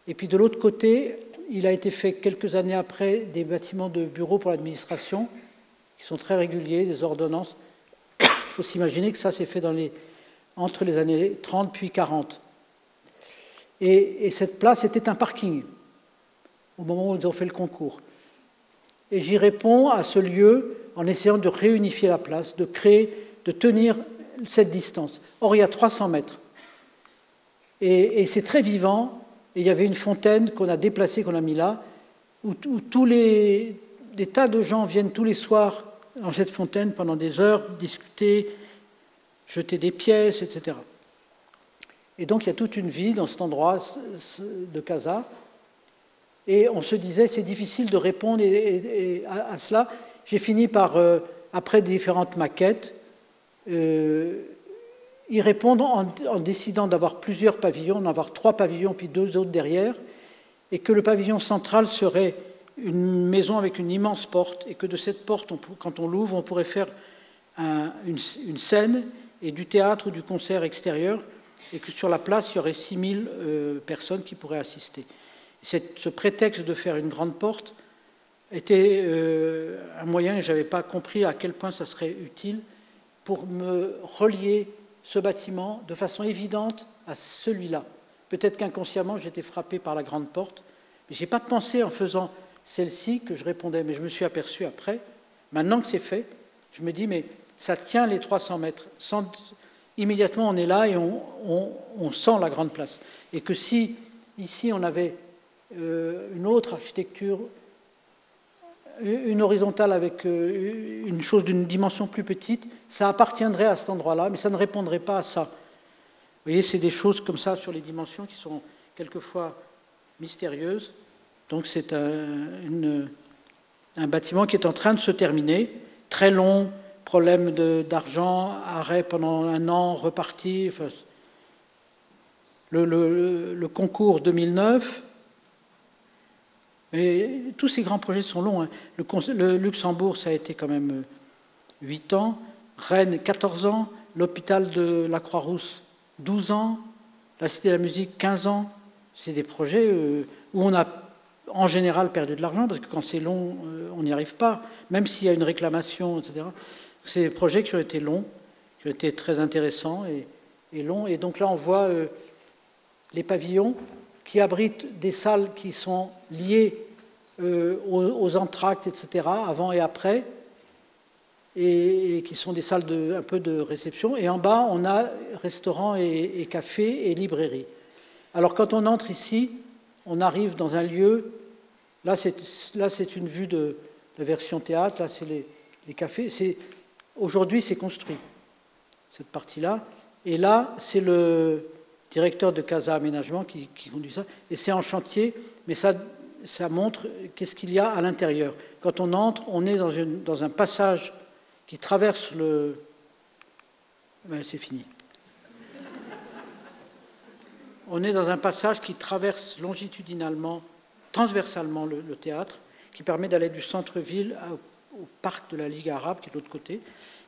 Et puis de l'autre côté, il a été fait quelques années après des bâtiments de bureaux pour l'administration, qui sont très réguliers, des ordonnances. Il faut s'imaginer que ça s'est fait entre les années 30 puis 40. Et cette place était un parking, au moment où ils ont fait le concours. Et j'y réponds à ce lieu en essayant de réunifier la place, de tenir cette distance. Or, il y a 300 mètres. Et c'est très vivant. Et il y avait une fontaine qu'on a déplacée, qu'on a mis là, où des tas de gens viennent tous les soirs dans cette fontaine pendant des heures, discuter, jeter des pièces, etc. Et donc, il y a toute une vie dans cet endroit de Casa. Et on se disait, c'est difficile de répondre à cela. J'ai fini par, après différentes maquettes, y répondre en décidant d'avoir plusieurs pavillons, d'en avoir 3 pavillons, puis 2 autres derrière, et que le pavillon central serait une maison avec une immense porte, et que de cette porte, quand on l'ouvre, on pourrait faire une scène et du théâtre ou du concert extérieur, et que sur la place, il y aurait 6000 personnes qui pourraient assister. Ce prétexte de faire une grande porte était un moyen, et je n'avais pas compris à quel point ça serait utile, pour me relier ce bâtiment de façon évidente à celui-là. Peut-être qu'inconsciemment, j'étais frappé par la grande porte, mais je n'ai pas pensé en faisant celle-ci que je répondais. Mais je me suis aperçu après, maintenant que c'est fait, je me dis, mais ça tient les 300 mètres. Immédiatement, on est là et on sent la grande place. Et que si, ici, on avait une autre architecture, une horizontale avec une chose d'une dimension plus petite, ça appartiendrait à cet endroit-là, mais ça ne répondrait pas à ça. Vous voyez, c'est des choses comme ça sur les dimensions qui sont quelquefois mystérieuses. Donc c'est un bâtiment qui est en train de se terminer, très long, problème d'argent, arrêt pendant 1 an, reparti. Enfin, le concours 2009, et tous ces grands projets sont longs. Hein. Le Luxembourg, ça a été quand même 8 ans, Rennes 14 ans, l'hôpital de la Croix-Rousse 12 ans, la Cité de la Musique 15 ans. C'est des projets où on a en général perdu de l'argent, parce que quand c'est long, on n'y arrive pas, même s'il y a une réclamation, etc. C'est des projets qui ont été longs, qui ont été très intéressants et longs. Et donc là, on voit les pavillons qui abritent des salles qui sont liées aux entr'actes, etc., avant et après, et qui sont des salles un peu de réception. Et en bas, on a restaurant et café et librairie. Alors quand on entre ici, on arrive dans un lieu, là c'est une vue de la version théâtre, là c'est les cafés. Aujourd'hui, c'est construit, cette partie-là. Et là, c'est le directeur de Casa Aménagement qui conduit ça. Et c'est en chantier, mais ça montre qu'est-ce qu'il y a à l'intérieur. Quand on entre, on est dans un passage qui traverse le... Ben, c'est fini. On est dans un passage qui traverse longitudinalement, transversalement le théâtre, qui permet d'aller du centre-ville au parc de la Ligue arabe, qui est de l'autre côté.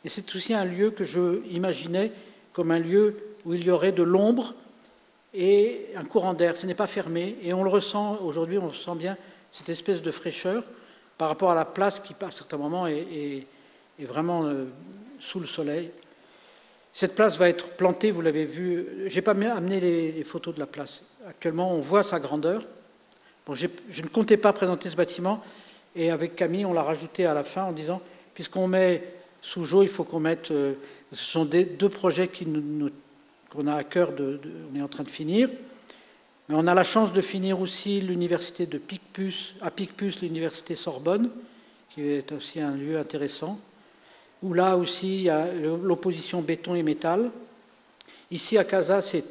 Et c'est aussi un lieu que je imaginais comme un lieu où il y aurait de l'ombre et un courant d'air. Ce n'est pas fermé. Et on le ressent, aujourd'hui, on ressent bien cette espèce de fraîcheur par rapport à la place qui, à certains moments, est vraiment sous le soleil. Cette place va être plantée, vous l'avez vu. Je n'ai pas amené les photos de la place. Actuellement, on voit sa grandeur. Bon, je ne comptais pas présenter ce bâtiment. Et avec Camille, on l'a rajouté à la fin en disant, puisqu'on met Sougeot, il faut qu'on mette... ce sont deux projets qu'on a à cœur, on est en train de finir. Mais on a la chance de finir aussi l'université de Picpus, à Picpus, l'université Sorbonne, qui est aussi un lieu intéressant, où là aussi il y a l'opposition béton et métal. Ici à Casa, c'est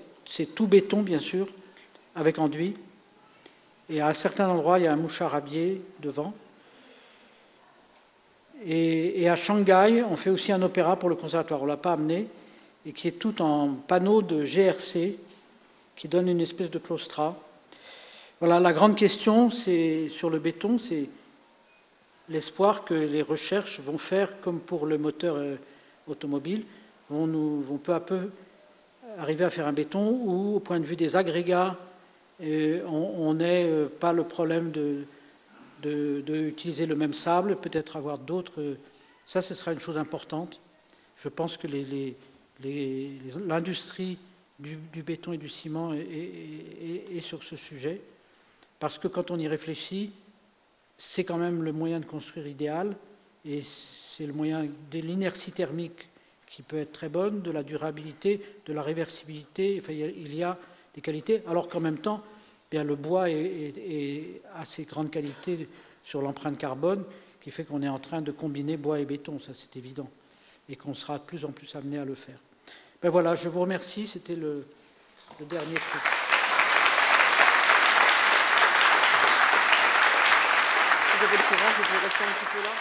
tout béton, bien sûr, avec enduit. Et à certains endroits, il y a un mouchard à biais devant. Et à Shanghai, on fait aussi un opéra pour le conservatoire. On ne l'a pas amené, et qui est tout en panneaux de GRC, qui donne une espèce de claustrat. Voilà, la grande question sur le béton, c'est l'espoir que les recherches vont faire, comme pour le moteur automobile, vont peu à peu arriver à faire un béton où, au point de vue des agrégats, on n'ait pas le problème d'utiliser le même sable, peut-être avoir d'autres... Ça, ce sera une chose importante. Je pense que l'industrie du béton et du ciment est sur ce sujet, parce que quand on y réfléchit, c'est quand même le moyen de construire idéal, et c'est le moyen de l'inertie thermique qui peut être très bonne, de la durabilité, de la réversibilité, enfin, il y a des qualités, alors qu'en même temps, bien, le bois a ces grandes qualités sur l'empreinte carbone, qui fait qu'on est en train de combiner bois et béton, ça c'est évident, et qu'on sera de plus en plus amené à le faire. Ben voilà, je vous remercie, c'était le dernier truc. Si vous avez le courage, vous pouvez rester un petit peu là.